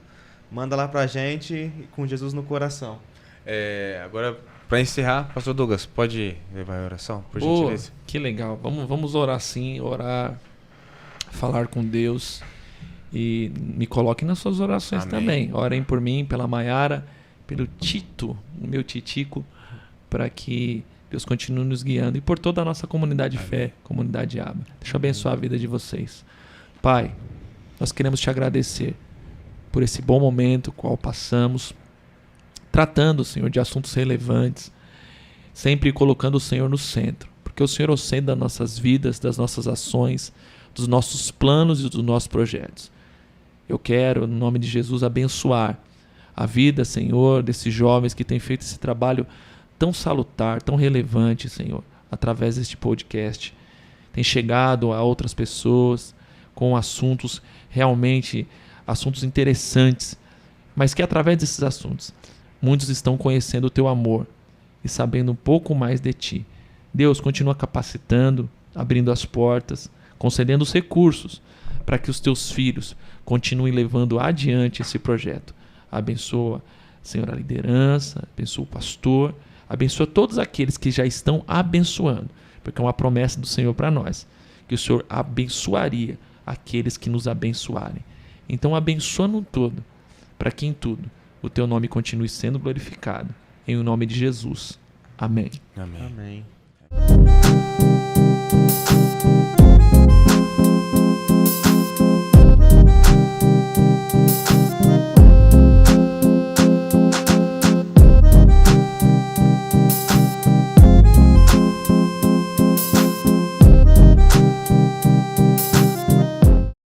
Manda lá pra gente, com Jesus no coração. Agora, para encerrar, Pastor Douglas, pode levar a oração, por Boa, gentileza? que legal. Vamos orar sim, orar, falar com Deus. E me coloquem nas suas orações Amém. também. Orem por mim, pela Maiara, pelo Tito, o meu Titico, para que Deus continue nos guiando. E por toda a nossa comunidade de fé, comunidade Aba. Deixa eu abençoar a vida de vocês. Pai, nós queremos te agradecer por esse bom momento qual passamos, tratando, Senhor, de assuntos relevantes, sempre colocando o Senhor no centro. Porque o Senhor é o centro das nossas vidas, das nossas ações, dos nossos planos e dos nossos projetos. Eu quero, no nome de Jesus, abençoar a vida, Senhor, desses jovens que têm feito esse trabalho tão salutar, tão relevante, Senhor, através deste podcast. Tem chegado a outras pessoas com assuntos realmente, assuntos interessantes, mas que através desses assuntos, muitos estão conhecendo o Teu amor e sabendo um pouco mais de Ti. Deus, continua capacitando, abrindo as portas, concedendo os recursos para que os Teus filhos continuem levando adiante esse projeto. Abençoa, Senhor, a liderança, abençoa o pastor, abençoa todos aqueles que já estão abençoando, porque é uma promessa do Senhor para nós, que o Senhor abençoaria aqueles que nos abençoarem. Então abençoa no todo, para que em tudo o Teu nome continue sendo glorificado. Em o nome de Jesus. Amém. Amém. Amém.